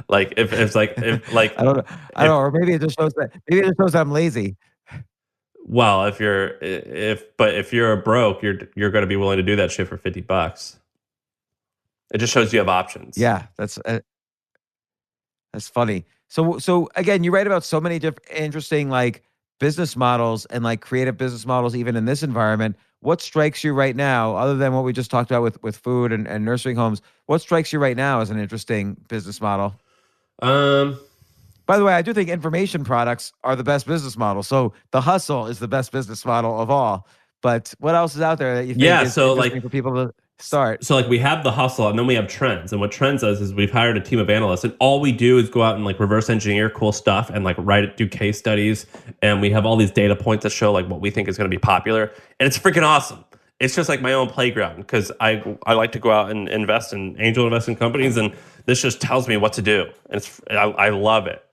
S3: like if
S2: I don't know. Or maybe it just shows that I'm lazy.
S3: Well, if you're broke, you're going to be willing to do that shit for $50. It just shows you have options.
S2: Yeah, that's funny. So again, you write about so many different interesting like business models and like creative business models even in this environment. What strikes you right now, other than what we just talked about with food and nursing homes? What strikes you right now as an interesting business model? By the way, I do think information products are the best business model. So the hustle is the best business model of all. But what else is out there that you think is interesting for people to start?
S3: So like we have the hustle and then we have trends. And what trends does is we've hired a team of analysts and all we do is go out and like reverse engineer cool stuff and like do case studies. And we have all these data points that show like what we think is going to be popular. And it's freaking awesome. It's just like my own playground because I like to go out and angel invest in companies. And this just tells me what to do. And I love it.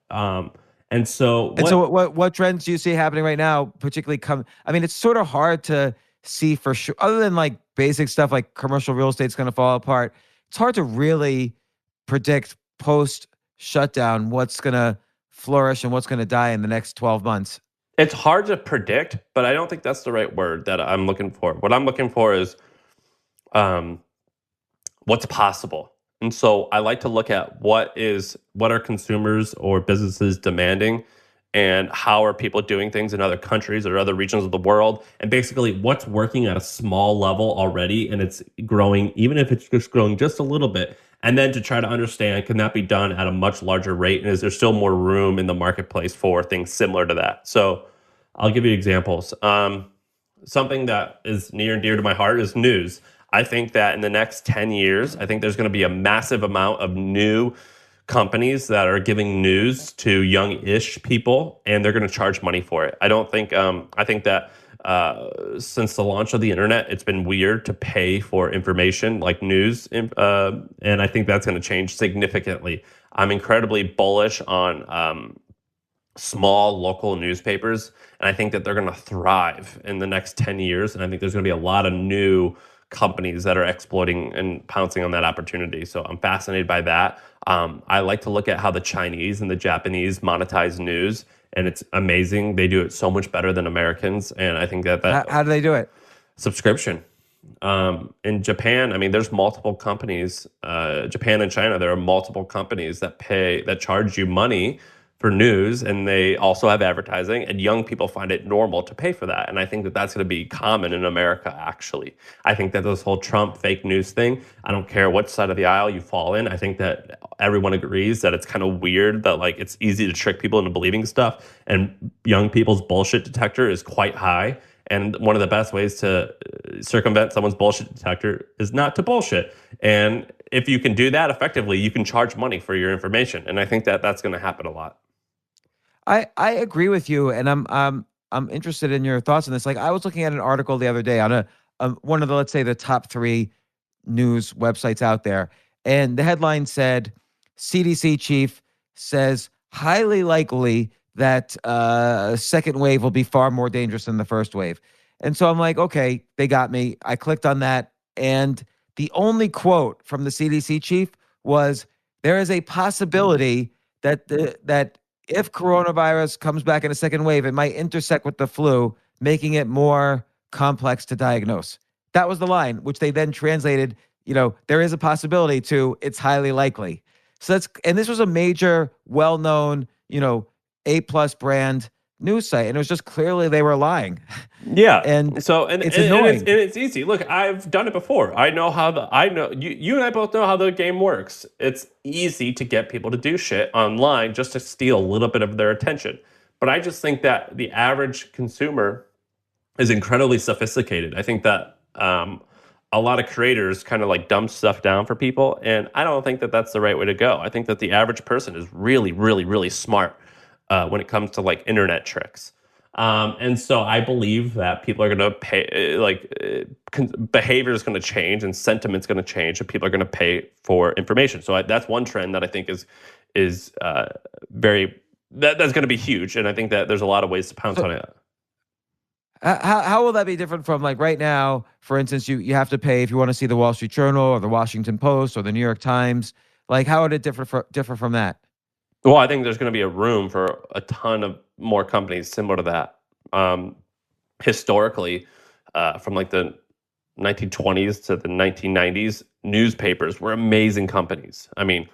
S3: And so
S2: what trends do you see happening right now, particularly I mean, it's sort of hard to see for sure, other than like basic stuff like commercial real estate's going to fall apart. It's hard to really predict post shutdown what's going to flourish and what's going to die in the next 12 months.
S3: It's hard to predict, but I don't think that's the right word that I'm looking for. What I'm looking for is what's possible. And so I like to look at what are consumers or businesses demanding and how are people doing things in other countries or other regions of the world. And basically what's working at a small level already and it's growing, even if it's just growing just a little bit. And then to try to understand, can that be done at a much larger rate? And is there still more room in the marketplace for things similar to that? So I'll give you examples. Something that is near and dear to my heart is news. I think that in the next 10 years, I think there's going to be a massive amount of new companies that are giving news to young-ish people, and they're going to charge money for it. I think that since the launch of the internet, it's been weird to pay for information like news, and I think that's going to change significantly. I'm incredibly bullish on small local newspapers, and I think that they're going to thrive in the next 10 years, and I think there's going to be a lot of new companies that are exploiting and pouncing on that opportunity. So I'm fascinated by that. I like to look at how the Chinese and the Japanese monetize news, and it's amazing. They do it so much better than Americans, and I think that
S2: How do they do it?
S3: subscription. In Japan, I mean, there's multiple companies. Japan and China, there are multiple companies that charge you money for news, and they also have advertising, and young people find it normal to pay for that. And I think that that's going to be common in America, actually. I think that this whole Trump fake news thing, I don't care what side of the aisle you fall in, I think that everyone agrees that it's kind of weird that like it's easy to trick people into believing stuff, and young people's bullshit detector is quite high. And one of the best ways to circumvent someone's bullshit detector is not to bullshit. And if you can do that effectively, you can charge money for your information. And I think that that's going to happen a lot.
S2: I agree with you, and I'm interested in your thoughts on this. Like, I was looking at an article the other day on one of the, let's say, the top 3 news websites out there, and the headline said, CDC chief says highly likely that a second wave will be far more dangerous than the first wave. And so I'm like, okay, they got me. I clicked on that, and the only quote from the CDC chief was, there is a possibility that if coronavirus comes back in a second wave, it might intersect with the flu, making it more complex to diagnose. That was the line, which they then translated, there is a possibility to, it's highly likely. So and this was a major, well-known, A+ brand news site, and it was just clearly they were lying.
S3: Yeah,
S2: and
S3: it's
S2: annoying.
S3: And it's easy. Look, I've done it before. I know you and I both know how the game works. It's easy to get people to do shit online just to steal a little bit of their attention. But I just think that the average consumer is incredibly sophisticated. I think that a lot of creators kind of like dumb stuff down for people, and I don't think that that's the right way to go. I think that the average person is really, really, really smart when it comes to like internet tricks. And so I believe that people are going to pay, behavior is going to change and sentiment's going to change, and people are going to pay for information. So that's one trend that I think is that's going to be huge. And I think that there's a lot of ways to pounce on it.
S2: How will that be different from like right now? For instance, you have to pay if you want to see the Wall Street Journal or the Washington Post or the New York Times. Like, how would it differ from that?
S3: Well, I think there's going to be a room for a ton of more companies similar to that. Historically, from like the 1920s to the 1990s, newspapers were amazing companies. I mean,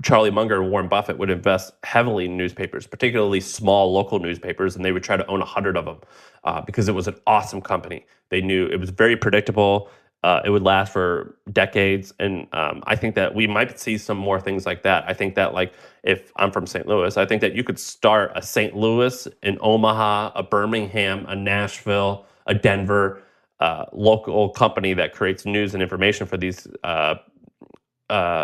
S3: Charlie Munger and Warren Buffett would invest heavily in newspapers, particularly small local newspapers, and they would try to own 100 of them because it was an awesome company. They knew it was very predictable. It would last for decades, and I think that we might see some more things like that. I think that, like, if I'm from St. Louis, I think that you could start a St. Louis, an Omaha, a Birmingham, a Nashville, a Denver local company that creates news and information for these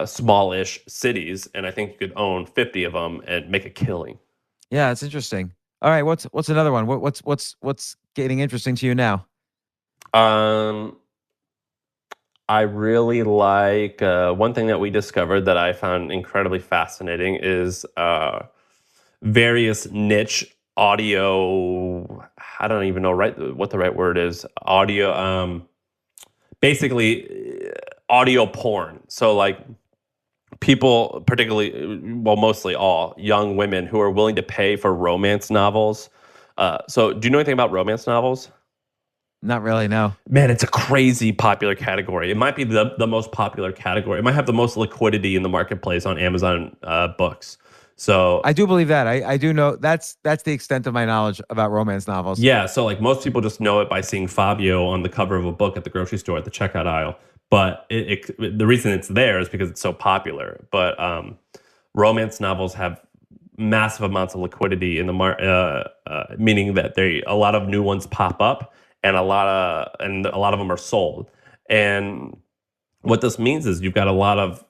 S3: smallish cities, and I think you could own 50 of them and make a killing.
S2: Yeah, it's interesting. All right, what's another one? What's getting interesting to you now?
S3: I really like one thing that we discovered that I found incredibly fascinating is various niche audio. I don't even know what the right word is. Audio, basically audio porn. So like people, particularly, well, mostly all young women who are willing to pay for romance novels. So do you know anything about romance novels?
S2: Not really, no.
S3: Man, it's a crazy popular category. It might be the most popular category. It might have the most liquidity in the marketplace on Amazon books. So
S2: I do believe that. I do know that's the extent of my knowledge about romance novels.
S3: Yeah, so like most people just know it by seeing Fabio on the cover of a book at the grocery store at the checkout aisle. But the reason it's there is because it's so popular. But romance novels have massive amounts of liquidity in the market, meaning that a lot of new ones pop up. And a lot of them are sold. And what this means is you've got a lot of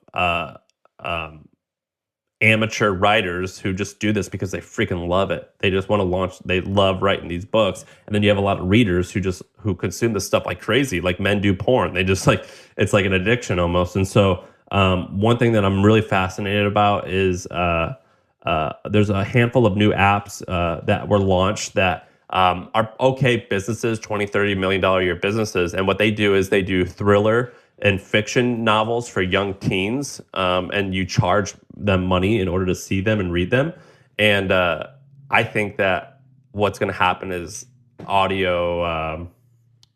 S3: amateur writers who just do this because they freaking love it. They just want to launch. They love writing these books. And then you have a lot of readers who consume this stuff like crazy, like men do porn. They just it's like an addiction almost. And so one thing that I'm really fascinated about is there's a handful of new apps that were launched that are okay businesses, 20, $30 million a year businesses. And what they do is they do thriller and fiction novels for young teens, and you charge them money in order to see them and read them. And I think that what's going to happen is audio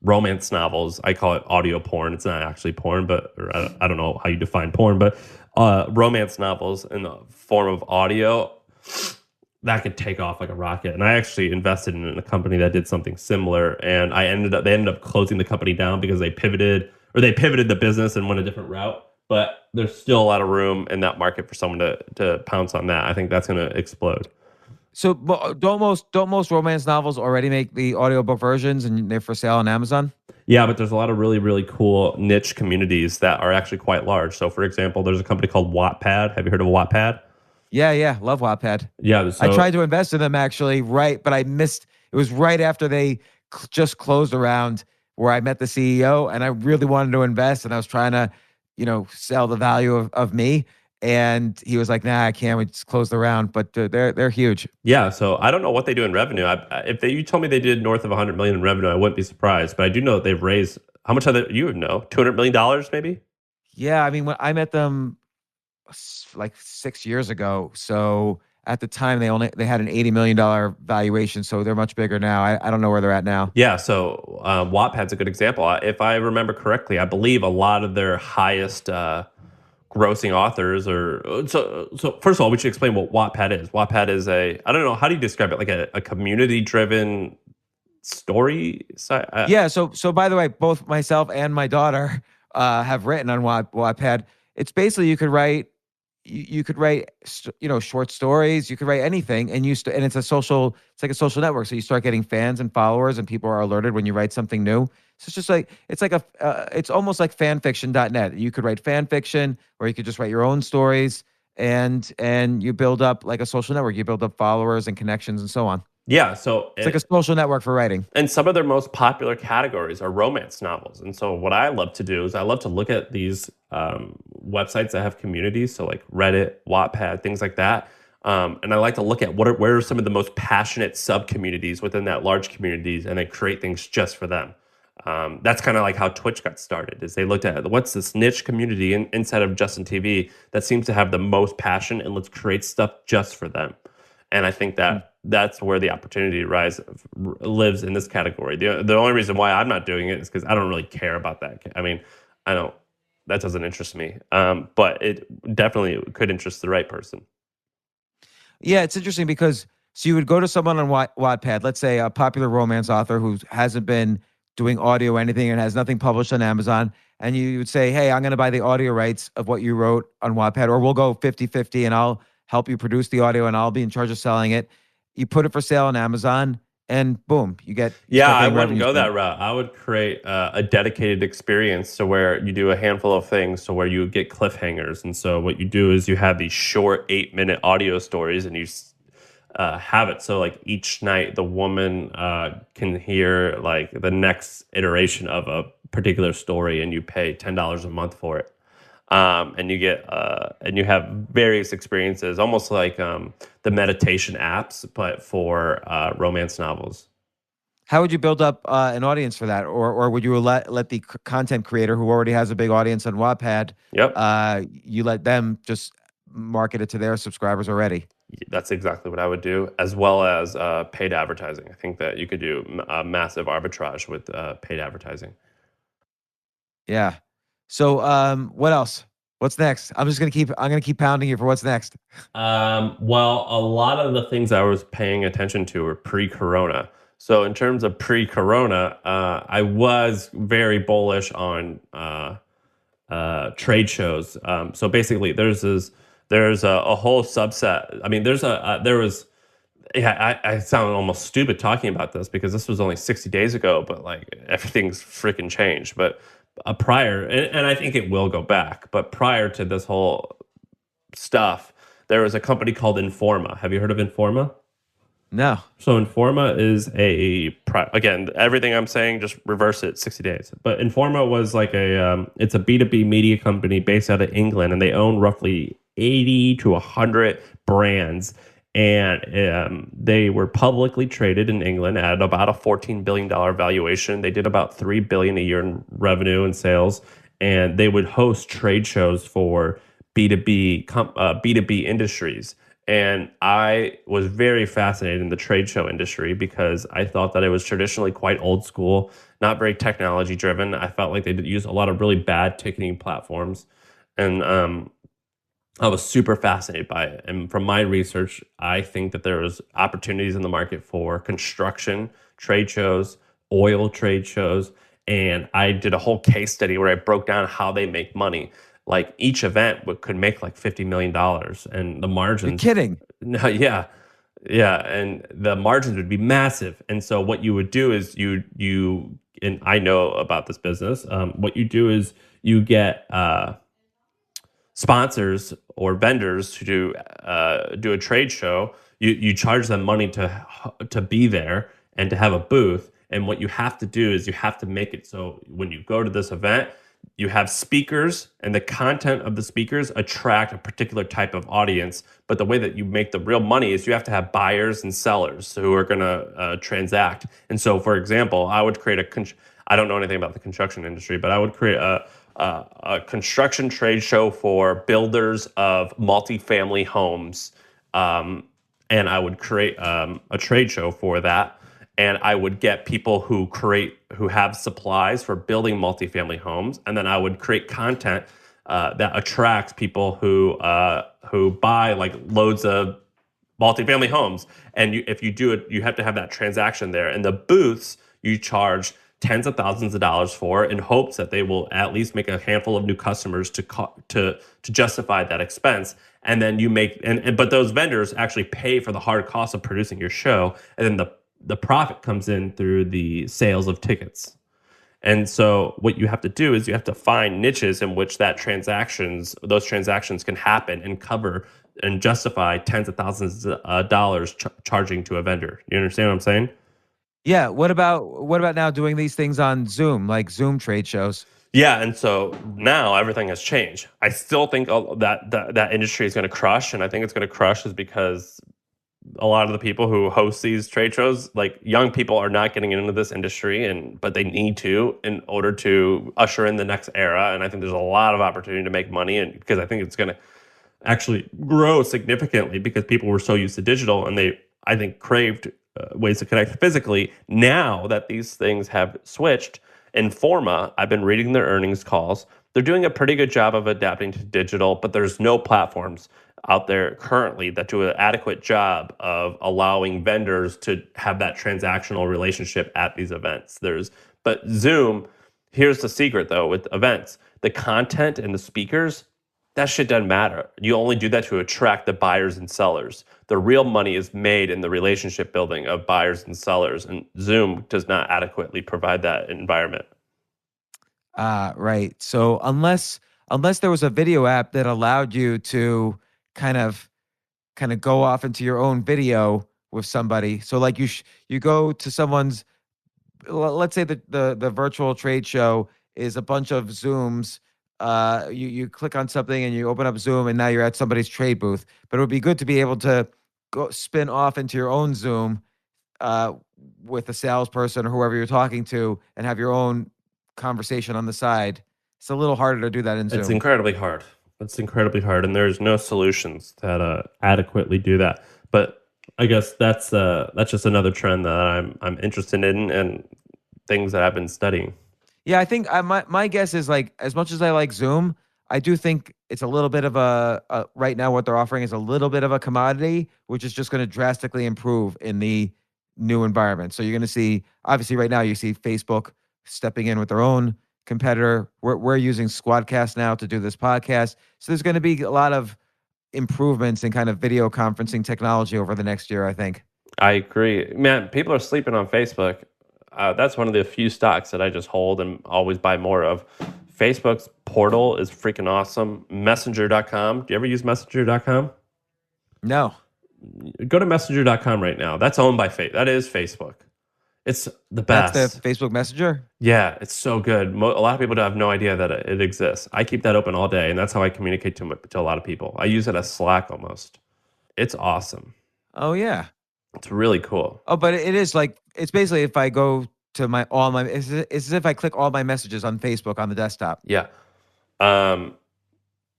S3: romance novels. I call it audio porn. It's not actually porn, but I don't know how you define porn, but romance novels in the form of audio, that could take off like a rocket. And I actually invested in a company that did something similar, and they ended up closing the company down because they pivoted the business and went a different route. But there's still a lot of room in that market for someone to pounce on that. I think that's going to explode.
S2: So don't most romance novels already make the audiobook versions and they're for sale on Amazon?
S3: Yeah, but there's a lot of really, really cool niche communities that are actually quite large. So, for example, there's a company called Wattpad. Have you heard of Wattpad?
S2: Yeah, love Wattpad.
S3: Yeah,
S2: I tried to invest in them actually, but I missed. It was right after they just closed around where I met the CEO, and I really wanted to invest, and I was trying to, sell the value of me. And he was like, "Nah, I can't. We just closed the round." But they're huge.
S3: Yeah, so I don't know what they do in revenue. If you told me they did north of 100 million in revenue, I wouldn't be surprised. But I do know that they've raised how much? You would know, $200 million maybe.
S2: Yeah, I mean, when I met them like 6 years ago, so at the time they had an $80 million valuation, so they're much bigger now. I don't know where they're at now.
S3: Yeah, so Wattpad's a good example. If I remember correctly, I believe a lot of their highest grossing authors so first of all, we should explain what Wattpad is. Wattpad is I don't know, how do you describe it? Like a community driven story site?
S2: Yeah, so by the way, both myself and my daughter have written on Wattpad. It's basically you could write short stories, you could write anything, and and it's like a social network, so you start getting fans and followers, and people are alerted when you write something new. So it's just like it's almost like fanfiction.net. You could write fan fiction, or you could just write your own stories, and you build up like a social network. You build up followers and connections and so on.
S3: Yeah, so
S2: it's like a social network for writing.
S3: And some of their most popular categories are romance novels. And so what I love to do is I love to look at these websites that have communities, so like Reddit, Wattpad, things like that. And I like to look at where are some of the most passionate sub-communities within that large communities, and then create things just for them. That's kind of like how Twitch got started, is they looked at what's this niche community inside of Justin TV that seems to have the most passion, and let's create stuff just for them. And I think that's where the opportunity lives in this category. The only reason why I'm not doing it is because I don't really care about that. I mean, that doesn't interest me. But it definitely could interest the right person.
S2: Yeah, it's interesting because so you would go to someone on Wattpad, let's say a popular romance author who hasn't been doing audio or anything and has nothing published on Amazon, and you would say, "Hey, I'm going to buy the audio rights of what you wrote on Wattpad, or we'll go 50-50 and I'll help you produce the audio and I'll be in charge of selling it." You put it for sale on Amazon and boom, you get.
S3: Yeah, I wouldn't go that route. I would create a dedicated experience to where you do a handful of things, to where you get cliffhangers. And so what you do is you have these short 8-minute audio stories, and you have it so like each night the woman can hear like the next iteration of a particular story, and you pay $10 a month for it. And you get and you have various experiences, almost like the meditation apps, but for romance novels.
S2: How would you build up an audience for that, or would you let the content creator who already has a big audience on Wattpad?
S3: Yep.
S2: You let them just market it to their subscribers already.
S3: That's exactly what I would do, as well as paid advertising. I think that you could do a massive arbitrage with paid advertising.
S2: Yeah. So what else? What's next? I'm gonna keep pounding you for what's next.
S3: Well, a lot of the things I was paying attention to were pre-corona. So in terms of pre-corona, I was very bullish on trade shows. So basically there's a whole subset. I mean, I sound almost stupid talking about this because this was only 60 days ago, but like everything's freaking changed. But prior, and I think it will go back, but prior to this whole stuff, there was a company called Informa. Have you heard of Informa?
S2: No.
S3: So Informa is again, everything I'm saying, just reverse it 60 days. But Informa was like it's a B2B media company based out of England, and they own roughly 80 to 100 brands. and they were publicly traded in England at about a $14 billion valuation. They did about $3 billion a year in revenue and sales, and they would host trade shows for B2B industries. And I was very fascinated in the trade show industry because I thought that it was traditionally quite old school, not very technology driven. I felt like they did use a lot of really bad ticketing platforms, and I was super fascinated by it. And from my research, I think that there was opportunities in the market for construction trade shows, oil trade shows. And I did a whole case study where I broke down how they make money. Like each event could make like $50 million, and the margins.
S2: You're kidding.
S3: No, yeah. Yeah. And the margins would be massive. And so what you would do is and I know about this business. What you do is you get, sponsors or vendors to do a trade show. You charge them money to be there and to have a booth. And what you have to do is you have to make it so when you go to this event, you have speakers, and the content of the speakers attract a particular type of audience. But the way that you make the real money is you have to have buyers and sellers who are going to transact. And so, for example, I would create I don't know anything about the construction industry, but I would create a construction trade show for builders of multifamily homes. And I would create a trade show for that. And I would get people who have supplies for building multifamily homes. And then I would create content that attracts people who buy like loads of multifamily homes. And if you do it, you have to have that transaction there. And the booths you charge tens of thousands of dollars for, in hopes that they will at least make a handful of new customers to justify that expense. And then you make but those vendors actually pay for the hard cost of producing your show, and then the profit comes in through the sales of tickets. And so what you have to do is you have to find niches in which those transactions can happen and cover and justify tens of thousands of dollars charging to a vendor. You understand what I'm saying?
S2: Yeah. What about now doing these things on Zoom, like Zoom trade shows?
S3: Yeah, and so now everything has changed. I still think that industry is going to crush, and I think it's going to crush is because a lot of the people who host these trade shows, like young people, are not getting into this industry, but they need to in order to usher in the next era. And I think there's a lot of opportunity to make money, and because I think it's going to actually grow significantly because people were so used to digital, and they, I think, craved ways to connect physically. Now that these things have switched, Informa, I've been reading their earnings calls. They're doing a pretty good job of adapting to digital, but there's no platforms out there currently that do an adequate job of allowing vendors to have that transactional relationship at these events. But Zoom, here's the secret though, with events, the content and the speakers, that shit doesn't matter. You only do that to attract the buyers and sellers. The real money is made in the relationship building of buyers and sellers, and Zoom does not adequately provide that environment.
S2: Right. So unless there was a video app that allowed you to kind of go off into your own video with somebody. So like you go to someone's, let's say the virtual trade show is a bunch of Zooms. You click on something and you open up Zoom, and now you're at somebody's trade booth. But it would be good to be able to go spin off into your own Zoom with a salesperson or whoever you're talking to, and have your own conversation on the side. It's a little harder to do that in Zoom.
S3: It's incredibly hard. And there's no solutions that adequately do that. But I guess that's just another trend that I'm interested in, and things that I've been studying.
S2: Yeah, I think my guess is, like, as much as I like Zoom, I do think it's a little bit of a right now what they're offering is a little bit of a commodity, which is just going to drastically improve in the new environment. So you're going to see, obviously right now you see Facebook stepping in with their own competitor. We're using Squadcast now to do this podcast. So there's going to be a lot of improvements in kind of video conferencing technology over the next year, I think.
S3: I agree. Man, people are sleeping on Facebook. That's one of the few stocks that I just hold and always buy more of. Facebook's portal is freaking awesome. Messenger.com. Do you ever use Messenger.com?
S2: No.
S3: Go to Messenger.com right now. That's owned by That is Facebook. It's the best.
S2: That's the Facebook Messenger?
S3: Yeah, it's so good. A lot of people have no idea that it exists. I keep that open all day, and that's how I communicate to a lot of people. I use it as Slack almost. It's awesome.
S2: Oh yeah.
S3: It's really cool.
S2: Oh, but it is like it's basically if I go to it's as if I click all my messages on Facebook on the desktop.
S3: Yeah.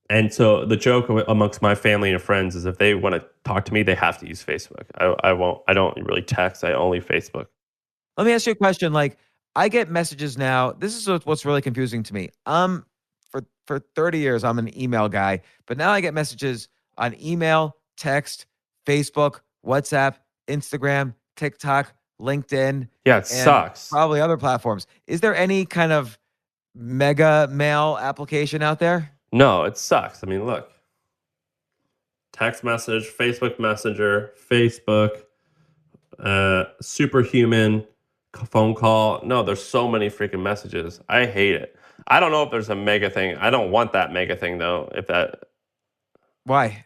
S3: And so the joke amongst my family and friends is if they want to talk to me, they have to use Facebook. I don't really text. I only Facebook.
S2: Let me ask you a question. Like, I get messages now. This is what's really confusing to me. For 30 years, I'm an email guy, but now I get messages on email, text, Facebook, WhatsApp, Instagram, TikTok, LinkedIn,
S3: Yeah, it
S2: and
S3: sucks.
S2: probably other platforms. Is there any kind of mega mail application out there?
S3: No, it sucks. I mean, look. Text message, Facebook Messenger, Facebook, Superhuman, phone call. No, there's so many freaking messages. I hate it. I don't know if there's a mega thing. I don't want that mega thing though.
S2: Why?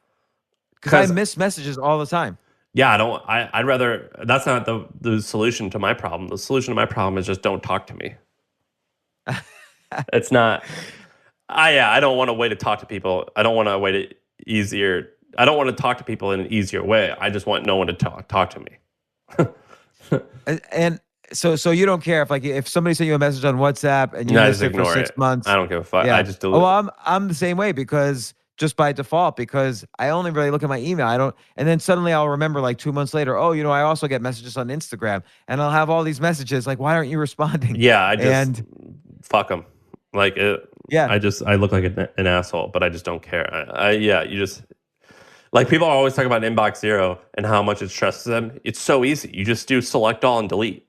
S2: Because I miss messages all the time.
S3: Yeah, I don't. I'd rather. That's not the solution to my problem. The solution to my problem is just don't talk to me. It's not. I don't want a way to talk to people. I don't want a way to easier. I don't want to talk to people in an easier way. I just want no one to talk to me.
S2: And so you don't care if somebody sent you a message on WhatsApp and you missed it for 6 months.
S3: I don't give a fuck.
S2: Yeah.
S3: I just delete.
S2: Well, I'm the same way because just by default, because I only really look at my email. I don't, and then suddenly I'll remember like 2 months later, oh, I also get messages on Instagram, and I'll have all these messages like, why aren't you responding?
S3: Yeah, I just fuck them. Like
S2: yeah,
S3: I look like an asshole, but I just don't care. You just like people are always talking about inbox zero and how much it stresses them. It's so easy. You just do select all and delete.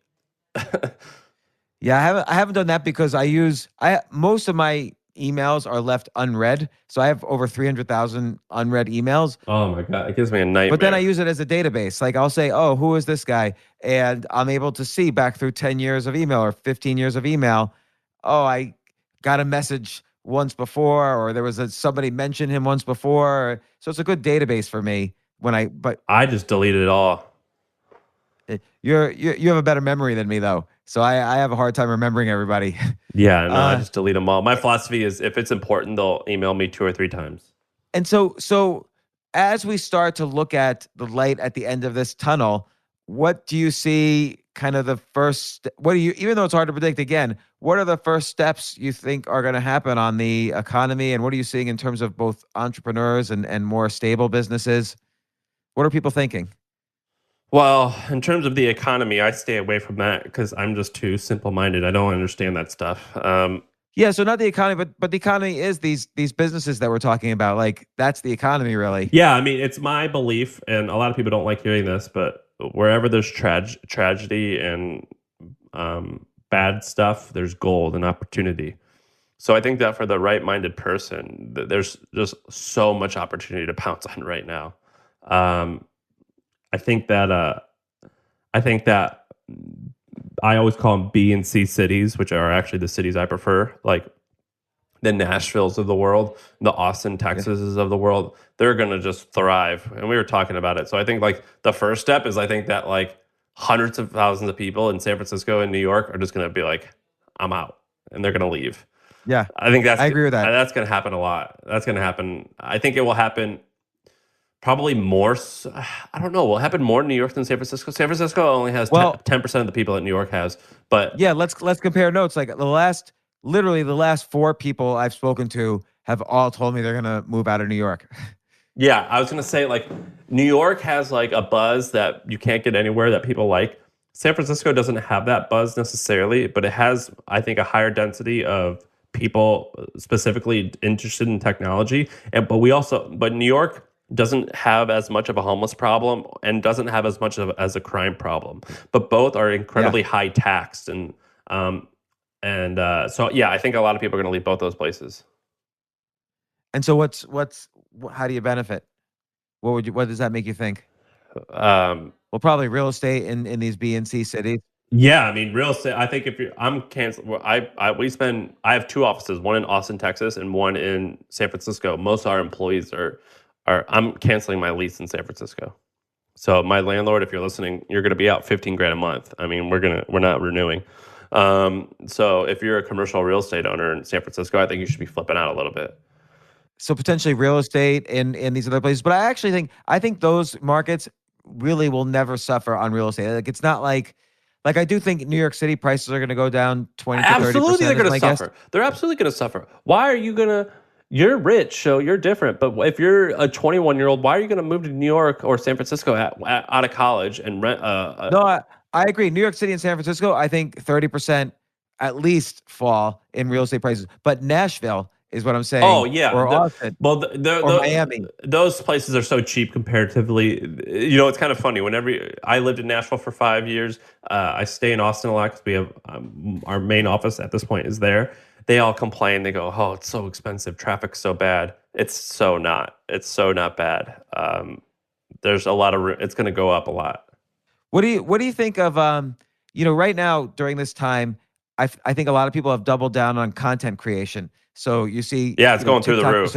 S2: Yeah, I haven't done that because most of my emails are left unread. So I have over 300,000 unread emails.
S3: Oh my God. It gives me a nightmare.
S2: But then I use it as a database. Like I'll say, oh, who is this guy? And I'm able to see back through 10 years of email or 15 years of email. Oh, I got a message once before, or there was somebody mentioned him once before. So it's a good database for me but
S3: I just deleted it all.
S2: You have a better memory than me though. So I have a hard time remembering everybody.
S3: Yeah, no, I just delete them all. My philosophy is if it's important, they'll email me 2 or 3 times.
S2: And so as we start to look at the light at the end of this tunnel, what do you see kind of the first, even though it's hard to predict again, what are the first steps you think are going to happen on the economy? And what are you seeing in terms of both entrepreneurs and more stable businesses? What are people thinking?
S3: Well, in terms of the economy, I stay away from that because I'm just too simple-minded. I don't understand that stuff.
S2: Yeah, so not the economy, but the economy is these businesses that we're talking about. Like that's the economy, really.
S3: Yeah, I mean, it's my belief, and a lot of people don't like hearing this, but wherever there's tragedy and bad stuff, there's gold and opportunity. So I think that for the right-minded person, there's just so much opportunity to pounce on right now. I think that I always call them B and C cities, which are actually the cities I prefer, like the Nashvilles of the world, the Austin, Texases of the world. They're going to just thrive. And we were talking about it. So I think like the first step is I think that like hundreds of thousands of people in San Francisco and New York are just going to be like, I'm out, and they're going to leave.
S2: Yeah.
S3: I agree with that. That's going to happen a lot. That's going to happen. I think it will happen probably more. I don't know. Will it happen more in New York than San Francisco? San Francisco only has 10% of the people that New York has. But
S2: yeah, let's compare notes. Like literally the last 4 people I've spoken to have all told me they're going to move out of New York.
S3: Yeah, I was going to say like New York has like a buzz that you can't get anywhere that people like. San Francisco doesn't have that buzz necessarily, but it has, I think, a higher density of people specifically interested in technology. But New York doesn't have as much of a homeless problem and doesn't have as much as a crime problem. But both are incredibly high taxed, so yeah, I think a lot of people are going to leave both those places.
S2: And so how do you benefit? What does that make you think? Well, probably real estate in these B and C cities.
S3: Yeah, I mean, real estate. I think I'm canceling. I have 2 offices, one in Austin, Texas, and one in San Francisco. Most of our employees I'm canceling my lease in San Francisco. So my landlord, if you're listening, you're going to be out $15,000 a month. I mean, we're not renewing. So if you're a commercial real estate owner in San Francisco, I think you should be flipping out a little bit.
S2: So potentially real estate in these other places, but I think those markets really will never suffer on real estate. Like it's not like I do think New York City prices are going to go down 20 to 30%.
S3: Absolutely, they're going to
S2: guess.
S3: suffer. They're absolutely going to suffer. Why are you going to? You're rich, so you're different. But if you're a 21-year-old, why are you going to move to New York or San Francisco out of college and rent?
S2: No, I agree. New York City and San Francisco, I think 30% at least fall in real estate prices. But Nashville is what I'm saying.
S3: Oh yeah,
S2: or Austin,
S3: or
S2: Miami.
S3: Those places are so cheap comparatively. You know, it's kind of funny. Whenever I lived in Nashville for 5 years, I stay in Austin a lot because we have our main office at this point is there. They all complain. They go, "Oh, it's so expensive. Traffic's so bad." It's so not. It's so not bad. There's a lot of. It's going to go up a lot.
S2: What do you think of right now during this time? I think a lot of people have doubled down on content creation. So you see,
S3: it's going through the roof.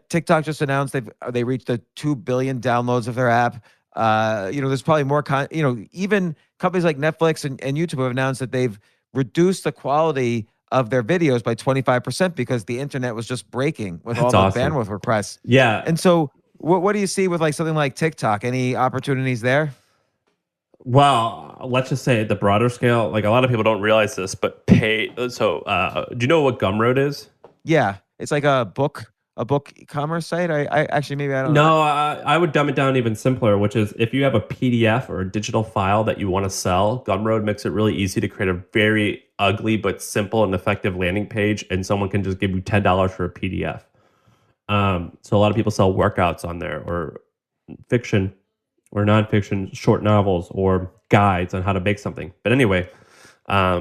S2: TikTok just announced they reached the 2 billion downloads of their app. There's probably more even companies like Netflix and YouTube have announced that they've reduced the quality of their videos by 25% because the internet was just breaking with all the bandwidth requests.
S3: Yeah.
S2: And so what do you see with like something like TikTok? Any opportunities there?
S3: Well, let's just say at the broader scale, like a lot of people don't realize this, but pay. So, do you know what Gumroad is?
S2: Yeah, it's like a book e-commerce site. I actually maybe I don't
S3: know. No, I would dumb it down even simpler, which is if you have a PDF or a digital file that you want to sell, Gumroad makes it really easy to create a very ugly but simple and effective landing page, and someone can just give you $10 for a PDF. So a lot of people sell workouts on there, or fiction or nonfiction short novels or guides on how to make something. But anyway, I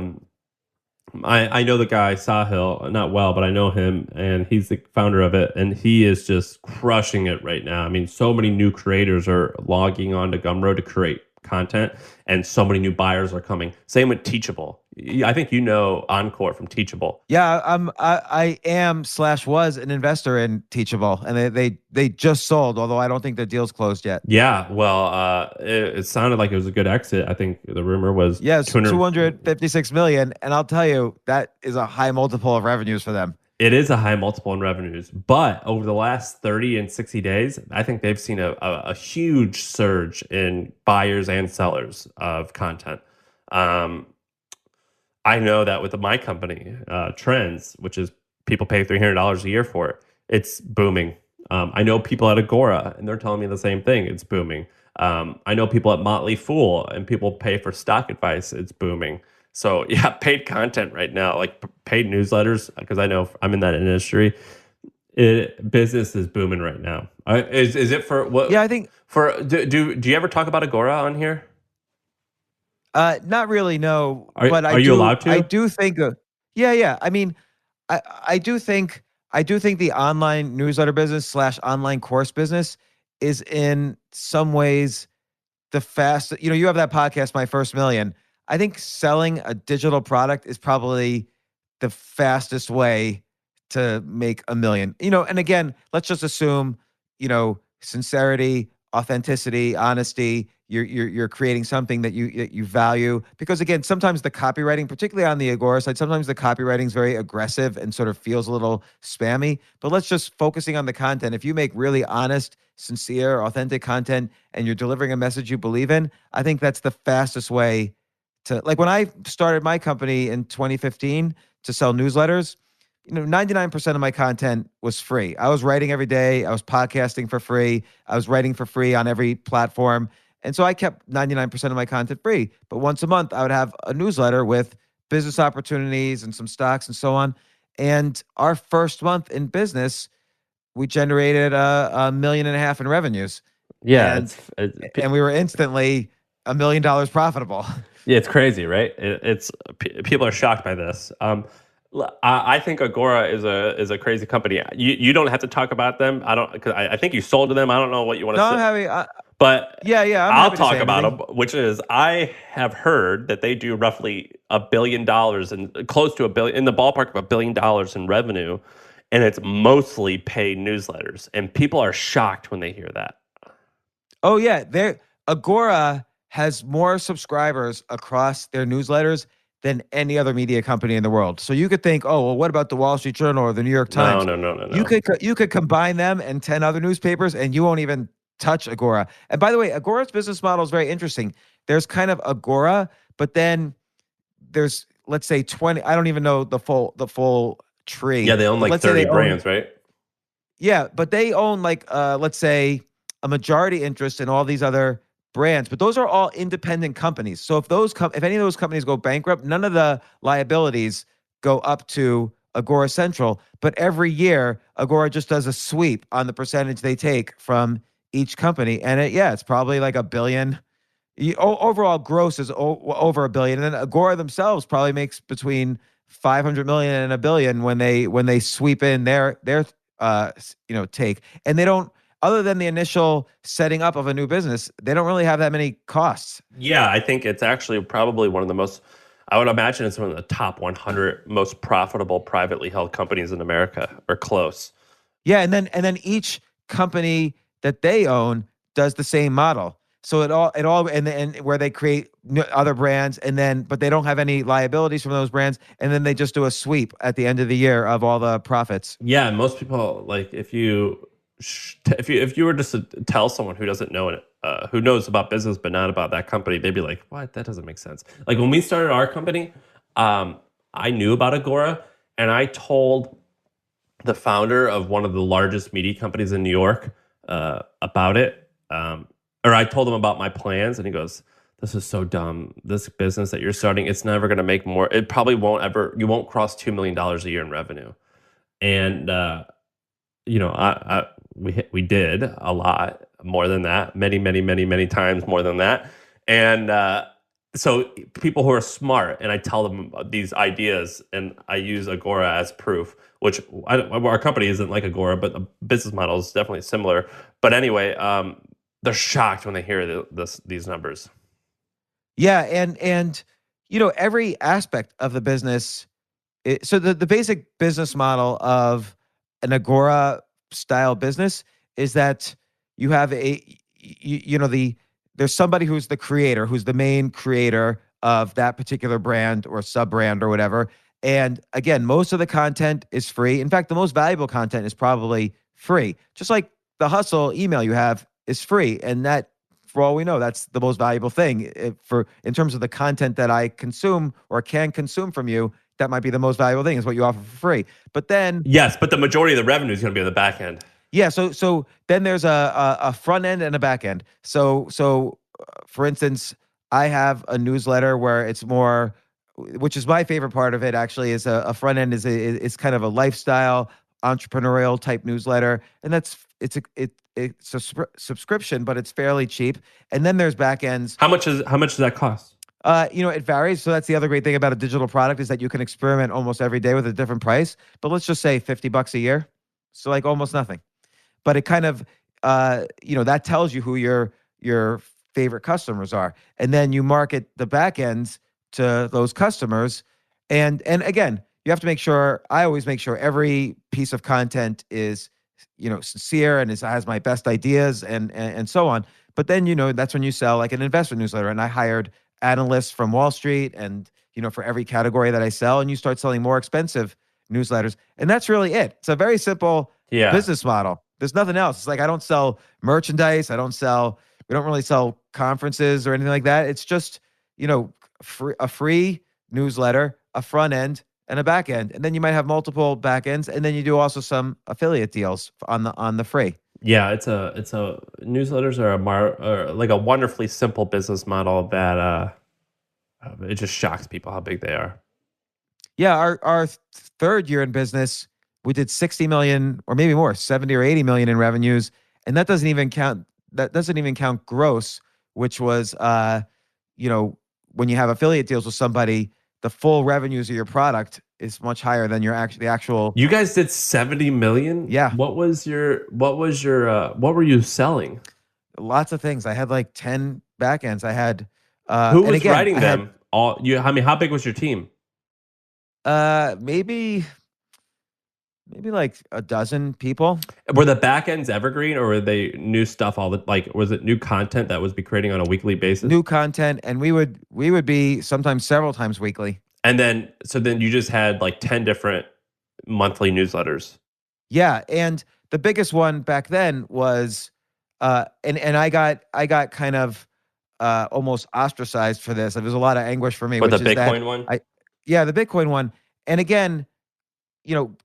S3: know the guy Sahil, not well, but I know him, and he's the founder of it, and he is just crushing it right now. I mean, so many new creators are logging on to Gumroad to create content, and so many new buyers are coming. Same with Teachable. I think you know Encore from Teachable.
S2: Yeah, I am / was an investor in Teachable, and they just sold, although I don't think the deal's closed yet.
S3: Yeah, well, it sounded like it was a good exit. I think the rumor was
S2: it's 256 million, and I'll tell you that is a high multiple of revenues for them.
S3: It is a high multiple in revenues, but over the last 30 and 60 days, I think they've seen a huge surge in buyers and sellers of content. I know that with my company, Trends, which is people pay $300 a year for it, it's booming. I know people at Agora, and they're telling me the same thing. It's booming. I know people at Motley Fool, and people pay for stock advice. It's booming. So yeah, paid content right now, like paid newsletters, because I know I'm in that industry. Business is booming right now. Is it for what?
S2: Yeah, I think
S3: for do you ever talk about Agora on here?
S2: Not really, no.
S3: But are you allowed to?
S2: I do think. Yeah. I mean, I do think the online newsletter business / online course business is in some ways the fastest. You have that podcast, My First Million. I think selling a digital product is probably the fastest way to make $1 million. And again, let's just assume, sincerity, authenticity, honesty. You're creating something that you value, because again, sometimes the copywriting, particularly on the Agora side, sometimes the copywriting is very aggressive and sort of feels a little spammy. But let's just focusing on the content. If you make really honest, sincere, authentic content and you're delivering a message you believe in, I think that's the fastest way to, like when I started my company in 2015 to sell newsletters, 99% of my content was free. I was writing every day. I was podcasting for free. I was writing for free on every platform. And so I kept 99% of my content free. But once a month, I would have a newsletter with business opportunities and some stocks and so on. And our first month in business, we generated $1.5 million in revenues.
S3: Yeah.
S2: And we were instantly $1 million profitable.
S3: Yeah, it's crazy, right? People are shocked by this. I think Agora is a crazy company. You don't have to talk about them. Because I think you sold to them. I don't know what you want to say. But
S2: yeah,
S3: I'll talk about them. Which is, I have heard that they do roughly $1 billion and close to $1 billion, in the ballpark of $1 billion in revenue, and it's mostly paid newsletters. And people are shocked when they hear that.
S2: Oh yeah, Agora has more subscribers across their newsletters than any other media company in the world. So you could think, oh, well, what about the Wall Street Journal or the New York Times?
S3: No.
S2: You could combine them and 10 other newspapers, and you won't even touch Agora. And by the way, Agora's business model is very interesting. There's kind of Agora, but then there's, let's say 20, I don't even know the full tree.
S3: Yeah, they own
S2: but
S3: like
S2: let's say
S3: 30
S2: they own,
S3: brands, right?
S2: yeah, but they own like let's say a majority interest in all these other brands, but those are all independent companies. So if any of those companies go bankrupt, none of the liabilities go up to Agora Central, but every year Agora just does a sweep on the percentage they take from each company, and it's probably like $1 billion. Overall gross is over $1 billion, and then Agora themselves probably makes between 500 million and $1 billion when they sweep in their take, and they don't, other than the initial setting up of a new business, they don't really have that many costs.
S3: Yeah, I think it's actually probably one of the most, I would imagine it's one of the top 100 most profitable privately held companies in America, or close.
S2: Yeah, and then each company that they own does the same model. So it all and where they create other brands, and then but they don't have any liabilities from those brands, and then they just do a sweep at the end of the year of all the profits.
S3: Yeah, most people, like, if you were just to tell someone who doesn't know it, who knows about business but not about that company, they'd be like, "What? That doesn't make sense." Like when we started our company, I knew about Agora, and I told the founder of one of the largest media companies in New York about it. Or I told him about my plans, and he goes, "This is so dumb. This business that you're starting, it's never going to make more. It probably won't ever. You won't cross $2 million a year in revenue." And we did a lot more than that, many times more than that. And so people who are smart, and I tell them these ideas, and I use Agora as proof. Which our company isn't like Agora, but the business model is definitely similar. But anyway, they're shocked when they hear these numbers.
S2: Yeah, and every aspect of the business. So the basic business model of an Agora style business is that you have there's somebody who's the creator, who's the main creator of that particular brand or sub brand or whatever. And again, most of the content is free. In fact, the most valuable content is probably free. Just like the Hustle email you have is free, and that, for all we know, that's the most valuable thing in terms of the content that I consume or can consume from you. That might be the most valuable thing, is what you offer for free. But then,
S3: yes, but the majority of the revenue is going to be on the back end.
S2: Yeah, so then there's a front end and a back end. So for instance, I have a newsletter where it's more, which is my favorite part of it actually, is a front end is kind of a lifestyle entrepreneurial type newsletter, and it's a subscription, but it's fairly cheap. And then there's back ends.
S3: How much does that cost?
S2: It varies. So that's the other great thing about a digital product, is that you can experiment almost every day with a different price. But let's just say $50 a year. So like almost nothing. But it kind of, that tells you who your favorite customers are. And then you market the back ends to those customers. And again, you have to make sure, I always make sure every piece of content is, sincere and has my best ideas and so on. But then, that's when you sell like an investment newsletter. And I hired analysts from Wall Street and, for every category that I sell, and you start selling more expensive newsletters. And that's really it. It's a very simple business model. There's nothing else. It's like, I don't sell merchandise. We don't really sell conferences or anything like that. It's just, a free newsletter, a front end, and a back end. And then you might have multiple back ends. And then you do also some affiliate deals on the free.
S3: Yeah, newsletters are like a wonderfully simple business model that it just shocks people how big they are.
S2: Yeah, our third year in business, we did 60 million or maybe more, 70 or 80 million in revenues, and that doesn't even count gross, which was when you have affiliate deals with somebody, the full revenues of your product is much higher than the actual.
S3: You guys did 70 million?
S2: Yeah.
S3: What were you selling?
S2: Lots of things. I had like 10 back ends. I had
S3: who was writing them? How big was your team?
S2: Maybe like a dozen people.
S3: Were the back ends evergreen, or were they new stuff was it new content that was be creating on a weekly basis?
S2: New content, and we would be sometimes several times weekly.
S3: And then you just had like 10 different monthly newsletters.
S2: Yeah, and the biggest one back then was and I got kind of almost ostracized for this. There was a lot of anguish for me,
S3: But the
S2: which is that
S3: Bitcoin one?
S2: yeah, the Bitcoin one. And again,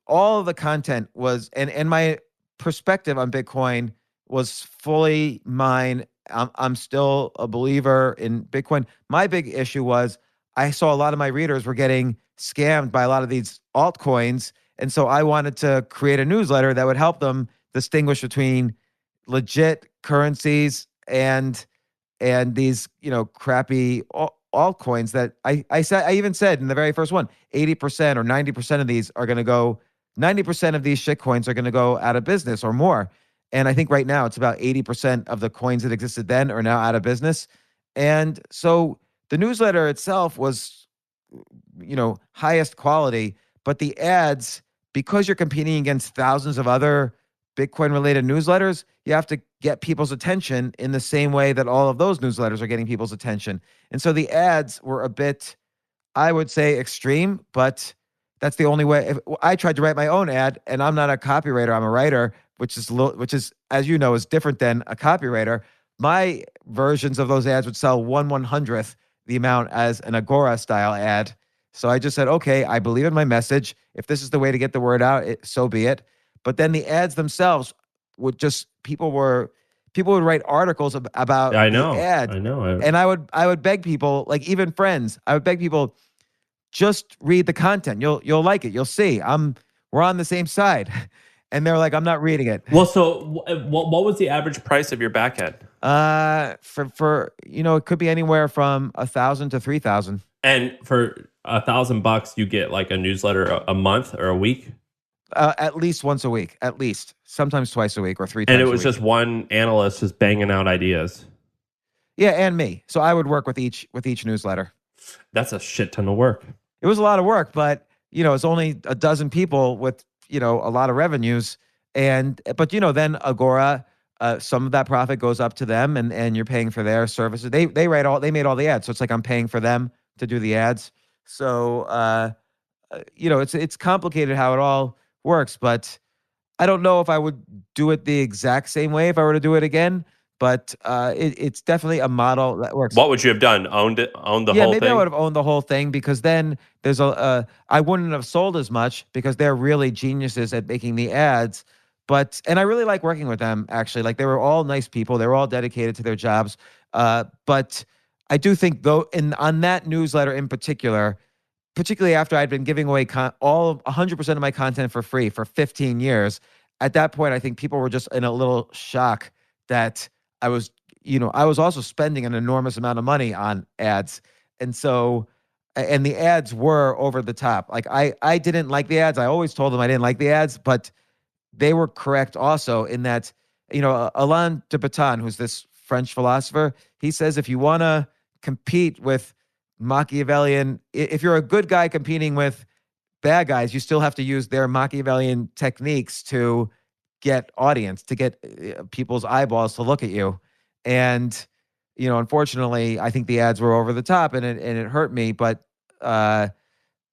S2: all of the content was, and my perspective on Bitcoin was fully mine. I'm still a believer in Bitcoin. My big issue was I saw a lot of my readers were getting scammed by a lot of these altcoins. And so I wanted to create a newsletter that would help them distinguish between legit currencies and these crappy altcoins that I even said in the very first one, 80% or 90% of these are going to go 90% of these shit coins are going to go out of business or more. And I think right now it's about 80% of the coins that existed then are now out of business. And so the newsletter itself was highest quality, but the ads, because you're competing against thousands of other Bitcoin related newsletters, you have to get people's attention in the same way that all of those newsletters are getting people's attention. And so the ads were a bit, I would say, extreme, but that's the only way. If I tried to write my own ad, and I'm not a copywriter, I'm a writer, which is, as you know, is different than a copywriter. My versions of those ads would sell 1/100th the amount as an Agora-style ad. So I just said, okay, I believe in my message. If this is the way to get the word out, so be it. But then the ads themselves would just people would write articles about
S3: I
S2: the
S3: know.
S2: ad,
S3: I know.
S2: and I would beg people, like even friends, I would beg people, just read the content. You'll like it. You'll see. We're on the same side, and they're like, I'm not reading it.
S3: Well, so what was the average price of your back end?
S2: For it could be anywhere from 1,000 to 3,000.
S3: And for $1,000, you get like a newsletter a month or a week?
S2: At least once a week, at least. Sometimes twice a week or three times
S3: And it
S2: a
S3: was
S2: week.
S3: just one analyst just banging out ideas.
S2: Yeah, and me. So I would work with each newsletter.
S3: That's a shit ton of work.
S2: It was a lot of work, but it's only a dozen people with a lot of revenues, but then Agora, some of that profit goes up to them, and you're paying for their services. They made all the ads, so it's like I'm paying for them to do the ads. So it's complicated how it all works, but I don't know if I would do it the exact same way if I were to do it again. But it's definitely a model that works.
S3: What would you have done? Owned the whole thing?
S2: Yeah, maybe I would have owned the whole thing, because then there's I wouldn't have sold as much because they're really geniuses at making the ads. And I really like working with them, actually. Like, they were all nice people. They were all dedicated to their jobs. But I do think, though, on that newsletter in particular, particularly after I'd been giving away 100% of my content for free for 15 years, at that point, I think people were just in a little shock that I was also spending an enormous amount of money on ads. And so, and the ads were over the top. Like, I didn't like the ads. I always told them I didn't like the ads, but they were correct also in that, Alain de Botton, who's this French philosopher, he says, if you want to compete with Machiavellian, if you're a good guy competing with bad guys, you still have to use their Machiavellian techniques to get audience, to get people's eyeballs to look at you. And unfortunately, I think the ads were over the top, and it hurt me. But that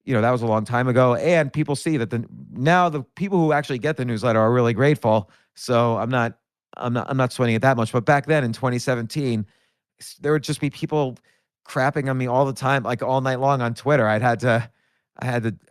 S2: was a long time ago, and people see that now the people who actually get the newsletter are really grateful. So I'm not sweating it that much. But back then in 2017, there would just be people crapping on me all the time, like all night long on Twitter. I had to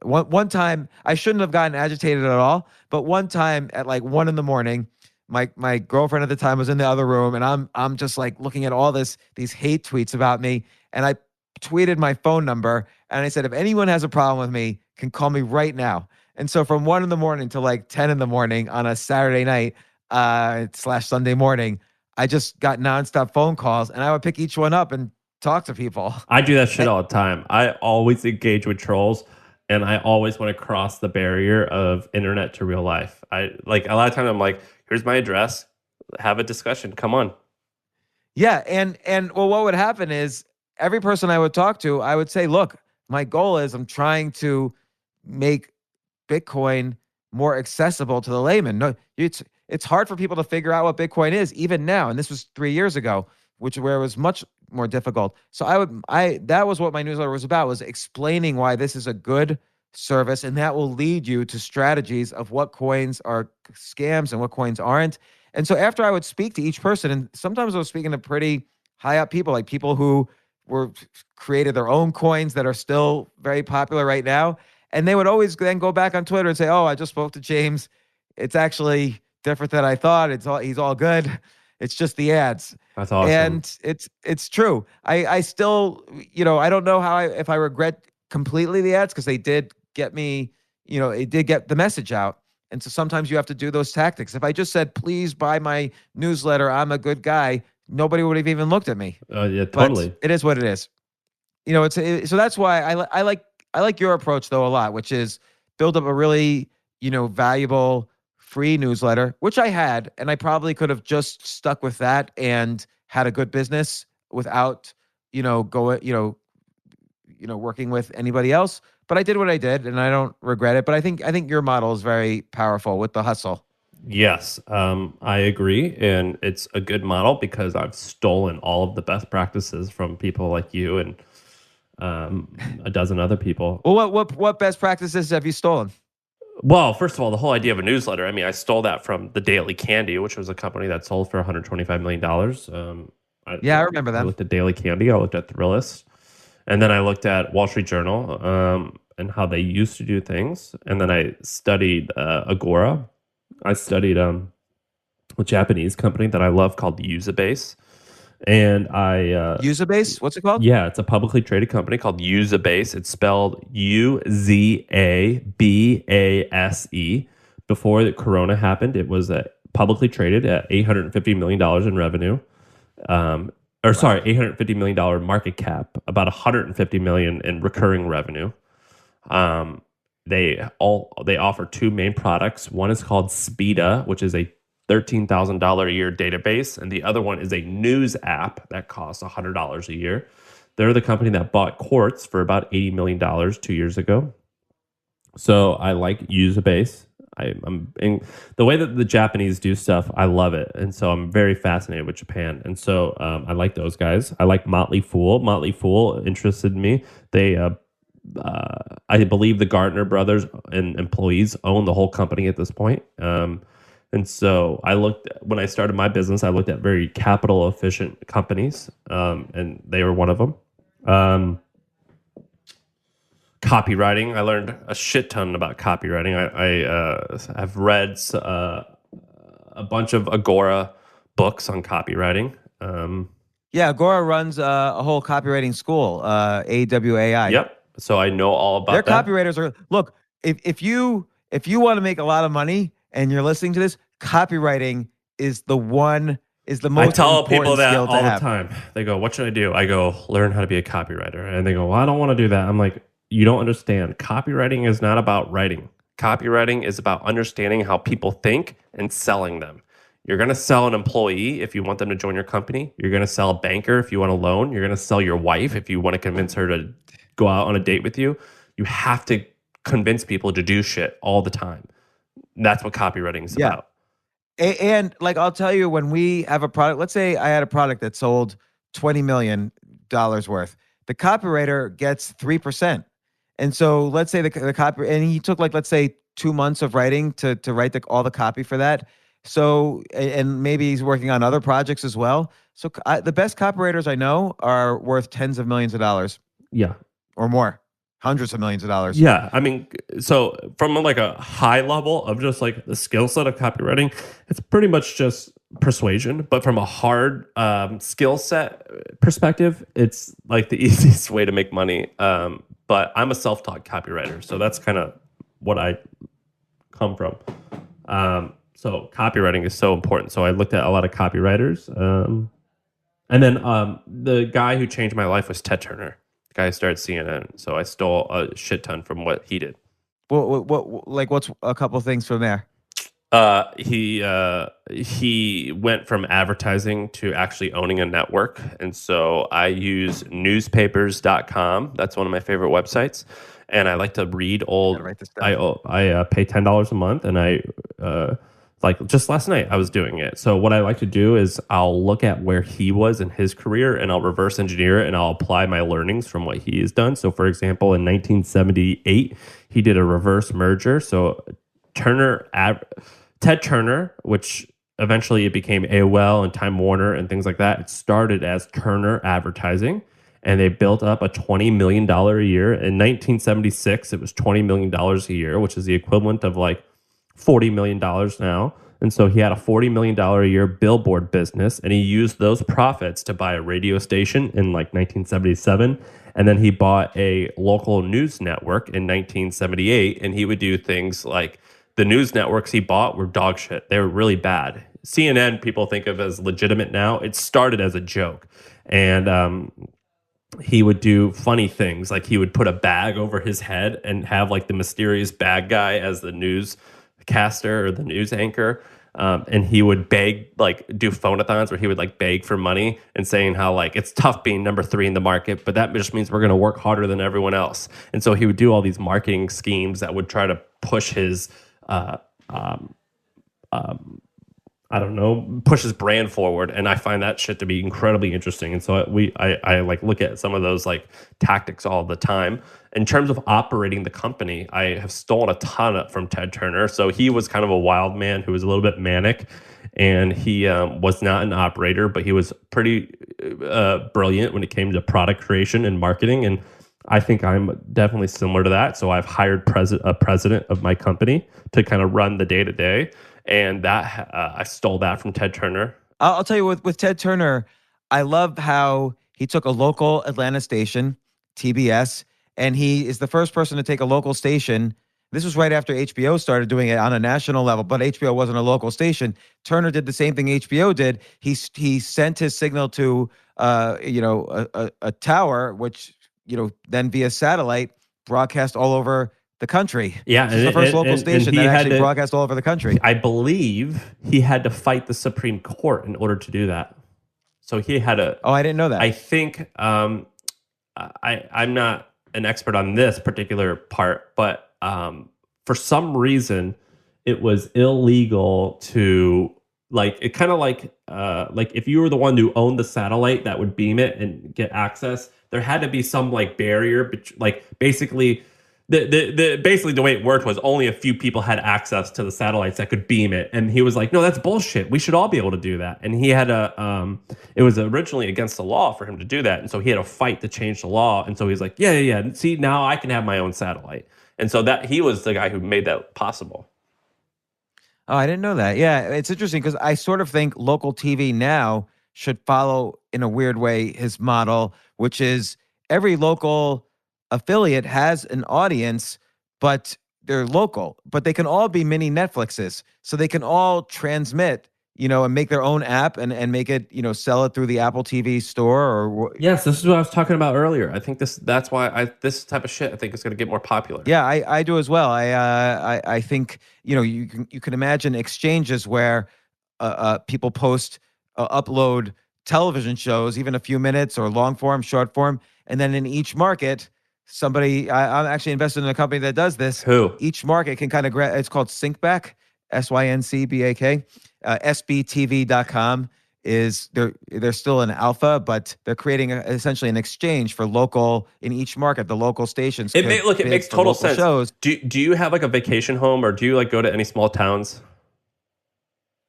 S2: one time, I shouldn't have gotten agitated at all, but one time at like 1 a.m, my girlfriend at the time was in the other room, and I'm just like looking at all these hate tweets about me, and I tweeted my phone number, and I said, if anyone has a problem with me, can call me right now. And so from 1 a.m. to like 10 a.m. on a Saturday night / Sunday morning, I just got nonstop phone calls, and I would pick each one up and talk to people.
S3: I do that shit all the time. I always engage with trolls, and I always want to cross the barrier of internet to real life. I like a lot of times I'm like, here's my address, have a discussion. Come on.
S2: Yeah, and well, what would happen is every person I would talk to, I would say, look, my goal is I'm trying to make Bitcoin more accessible to the layman. No, it's hard for people to figure out what Bitcoin is even now, and this was 3 years ago, where it was much more difficult. So that was what my newsletter was about, was explaining why this is a good service, and that will lead you to strategies of what coins are scams and what coins aren't. And so after I would speak to each person, and sometimes I was speaking to pretty high up people, like people who were created their own coins that are still very popular right now. And they would always then go back on Twitter and say, "Oh, I just spoke to James. It's actually different than I thought. He's all good. It's just the ads."
S3: That's awesome.
S2: And it's true. I still, I don't know if I regret completely the ads, because they did get me, it did get the message out. And so sometimes you have to do those tactics. If I just said, "Please buy my newsletter, I'm a good guy," nobody would have even looked at me.
S3: Yeah, totally.
S2: But it is what it is. So that's why I like your approach though a lot, which is build up a really, valuable free newsletter, which I had, and I probably could have just stuck with that and had a good business without, working with anybody else. But I did what I did, and I don't regret it. But I think your model is very powerful with the hustle.
S3: Yes, I agree, and it's a good model because I've stolen all of the best practices from people like you and a dozen other people.
S2: Well, what best practices have you stolen?
S3: Well, first of all, the whole idea of a newsletter. I mean, I stole that from the Daily Candy, which was a company that sold for $125 million.
S2: I remember that.
S3: I looked at Daily Candy. I looked at Thrillist. And then I looked at Wall Street Journal and how they used to do things. And then I studied Agora. I studied a Japanese company that I love called Usabase. And
S2: Usabase? What's it called?
S3: Yeah, it's a publicly traded company called Usabase. It's spelled Uzabase. Before the Corona happened, it was publicly traded at $850 million in revenue. $850 million market cap, about $150 million in recurring revenue. They offer two main products. One is called Speeda, which is a $13,000 a year database, and the other one is a news app that costs $100 a year. They're the company that bought Quartz for about $80 million 2 years ago. So I like Usabase. I'm in the way that the Japanese do stuff. I love it, and so I'm very fascinated with Japan. And so I like those guys. I like Motley Fool. Motley Fool interested me. They, I believe, the Gartner brothers and employees own the whole company at this point. And so when I started my business, I looked at very capital efficient companies, and they were one of them. Copywriting. I learned a shit ton about copywriting. I have read a bunch of Agora books on copywriting.
S2: Agora runs a whole copywriting school, AWAI.
S3: Yep. So I know all about that.
S2: Their copywriters are, look, if you want to make a lot of money and you're listening to this, copywriting is the most
S3: I tell
S2: important
S3: people that
S2: skill to
S3: all
S2: have.
S3: the time. They go, "What should I do?" I go, "Learn how to be a copywriter." And they go, "Well, I don't want to do that." I'm like, "You don't understand. Copywriting is not about writing. Copywriting is about understanding how people think and selling them. You're going to sell an employee if you want them to join your company. You're going to sell a banker if you want a loan. You're going to sell your wife if you want to convince her to go out on a date with you. You have to convince people to do shit all the time. That's what copywriting is about."
S2: And like, I'll tell you, when we have a product, let's say I had a product that sold $20 million worth, the copywriter gets 3%. And so let's say the copy, and he took let's say 2 months of writing to write all the copy for that. So, and maybe he's working on other projects as well. So the best copywriters I know are worth tens of millions of dollars.
S3: Yeah.
S2: Or more. Hundreds of millions of dollars.
S3: Yeah, I mean, so from like a high level of just like the skill set of copywriting, it's pretty much just persuasion. But from a hard skill set perspective, it's like the easiest way to make money. But I'm a self-taught copywriter, so that's kind of what I come from. So copywriting is so important. So I looked at a lot of copywriters. And then the guy who changed my life was Ted Turner. Guy started CNN, so I stole a shit ton from what he did.
S2: What's a couple things from there?
S3: He went from advertising to actually owning a network, and so I use newspapers.com. That's one of my favorite websites, and I like to read old. I pay $10 a month, and I like just last night I was doing it. So what I like to do is I'll look at where he was in his career and I'll reverse engineer it and I'll apply my learnings from what he has done. So for example, in 1978, he did a reverse merger. So Ted Turner, which eventually it became AOL and Time Warner and things like that. It started as Turner Advertising, and they built up a $20 million a year. In 1976, it was $20 million a year, which is the equivalent of like $40 million now. And so he had a $40 million a year billboard business, and he used those profits to buy a radio station in like 1977. And then he bought a local news network in 1978, and he would do things like the news networks he bought were dog shit. They were really bad. CNN, people think of as legitimate now. It started as a joke. And he would do funny things. Like he would put a bag over his head and have like the mysterious bag guy as the newscaster or the news anchor. And he would beg, like do phone-a-thons where he would like beg for money and saying how like it's tough being number 3 in the market, but that just means we're going to work harder than everyone else. And so he would do all these marketing schemes that would try to push his push his brand forward. And I find that shit to be incredibly interesting. And so I like look at some of those like tactics all the time. In terms of operating the company, I have stolen a ton from Ted Turner. So he was kind of a wild man who was a little bit manic, and he was not an operator, but he was pretty brilliant when it came to product creation and marketing. And I think I'm definitely similar to that. So I've hired a president of my company to kind of run the day-to-day. And that I stole that from Ted Turner.
S2: I'll tell you, with Ted Turner, I love how he took a local Atlanta station, TBS, and he is the first person to take a local station. This was right after HBO started doing it on a national level, but HBO wasn't a local station. Turner did the same thing HBO did. He sent his signal to a tower, which then via satellite broadcast all over the country.
S3: Yeah,
S2: this is the first local station that actually broadcast all over the country.
S3: I believe he had to fight the Supreme Court in order to do that. So he had a.
S2: Oh, I didn't know that.
S3: I think I'm not an expert on this particular part, but for some reason it was illegal to like it kind of like if you were the one who owned the satellite that would beam it and get access, there had to be some like barrier, like basically. Basically the way it worked was only a few people had access to the satellites that could beam it, and he was like, no, that's bullshit, we should all be able to do that. And he had it was originally against the law for him to do that, and so he had a fight to change the law. And so he's like, yeah, see, now I can have my own satellite. And so that he was the guy who made that possible.
S2: Oh, I didn't know that. Yeah, it's interesting because I sort of think local TV now should follow in a weird way his model, which is every local affiliate has an audience, but they're local, but they can all be mini Netflixes. So they can all transmit, and make their own app and make it, sell it through the Apple TV store or.
S3: Yes, this is what I was talking about earlier. I think that's why this type of shit, I think is going to get more popular.
S2: Yeah, I do as well. I think, you can imagine exchanges where people upload television shows, even a few minutes or long form, short form. And then in each market, I'm actually invested in a company that does this.
S3: Who?
S2: Each market can kind of it's called Syncback, SYNCBAK. SBTV.com is they're still in alpha, but they're creating essentially an exchange for local in each market. The local stations.
S3: It makes total sense.
S2: Shows.
S3: Do you have like a vacation home, or do you like go to any small towns?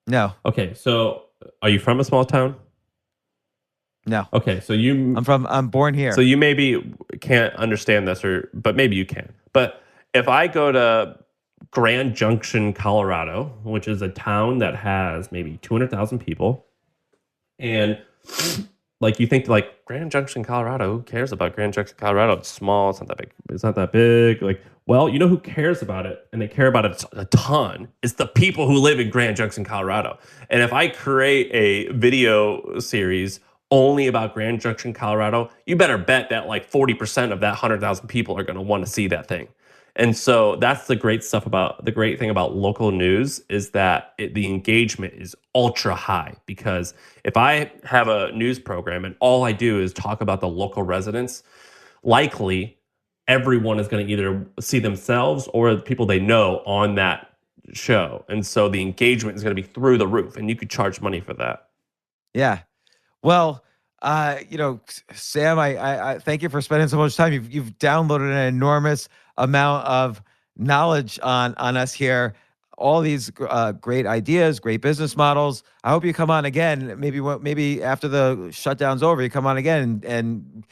S2: No.
S3: Okay, so are you from a small town?
S2: No.
S3: Okay, so
S2: I'm born here.
S3: So you maybe can't understand this, but maybe you can. But if I go to Grand Junction, Colorado, which is a town that has maybe 200,000 people, and like you think like Grand Junction, Colorado, who cares about Grand Junction, Colorado? It's small, it's not that big. It's not that big. Like, well, you know who cares about it, and they care about it a ton. It's the people who live in Grand Junction, Colorado. And if I create a video series only about Grand Junction, Colorado, you better bet that like 40% of that 100,000 people are going to want to see that thing. And so that's the great thing about local news is that the engagement is ultra high, because if I have a news program and all I do is talk about the local residents, likely everyone is going to either see themselves or the people they know on that show. And so the engagement is going to be through the roof, and you could charge money for that.
S2: Yeah. Well, Sam, I thank you for spending so much time. You've downloaded an enormous amount of knowledge on us here. all these great ideas, great business models. I hope you come on again. Maybe after the shutdown's over, you come on again and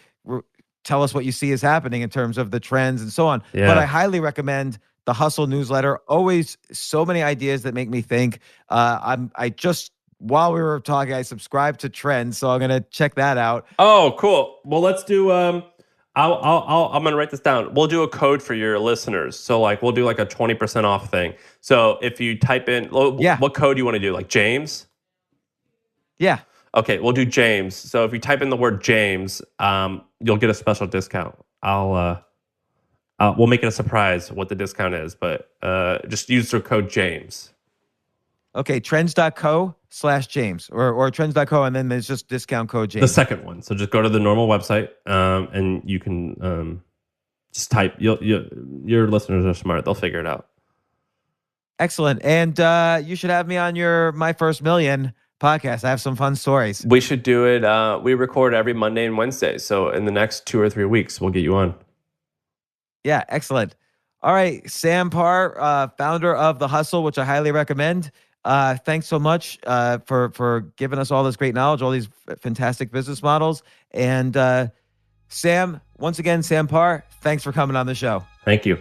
S2: tell us what you see is happening in terms of the trends and so on.
S3: Yeah.
S2: But I highly recommend the Hustle newsletter. Always so many ideas that make me think. While we were talking, I subscribed to Trends, so I'm gonna check that out.
S3: Oh, cool. Well, let's do. I'm gonna write this down. We'll do a code for your listeners. So like we'll do like a 20% off thing. So if you type in, what code do you want to do? Like James?
S2: Yeah.
S3: Okay, we'll do James. So if you type in the word James, you'll get a special discount. We'll make it a surprise what the discount is, but just use the code James.
S2: Okay, trends.co/James or trends.co, and then there's just discount code James.
S3: The second one. So just go to the normal website, and you can just type. Your listeners are smart; they'll figure it out.
S2: Excellent, and you should have me on your My First Million podcast. I have some fun stories.
S3: We should do it. We record every Monday and Wednesday, so in the next 2 or 3 weeks, we'll get you on.
S2: Yeah, excellent. All right, Sam Parr, founder of The Hustle, which I highly recommend. Thanks so much for giving us all this great knowledge, all these fantastic business models. And Sam, once again, Sam Parr, thanks for coming on the show.
S3: Thank you.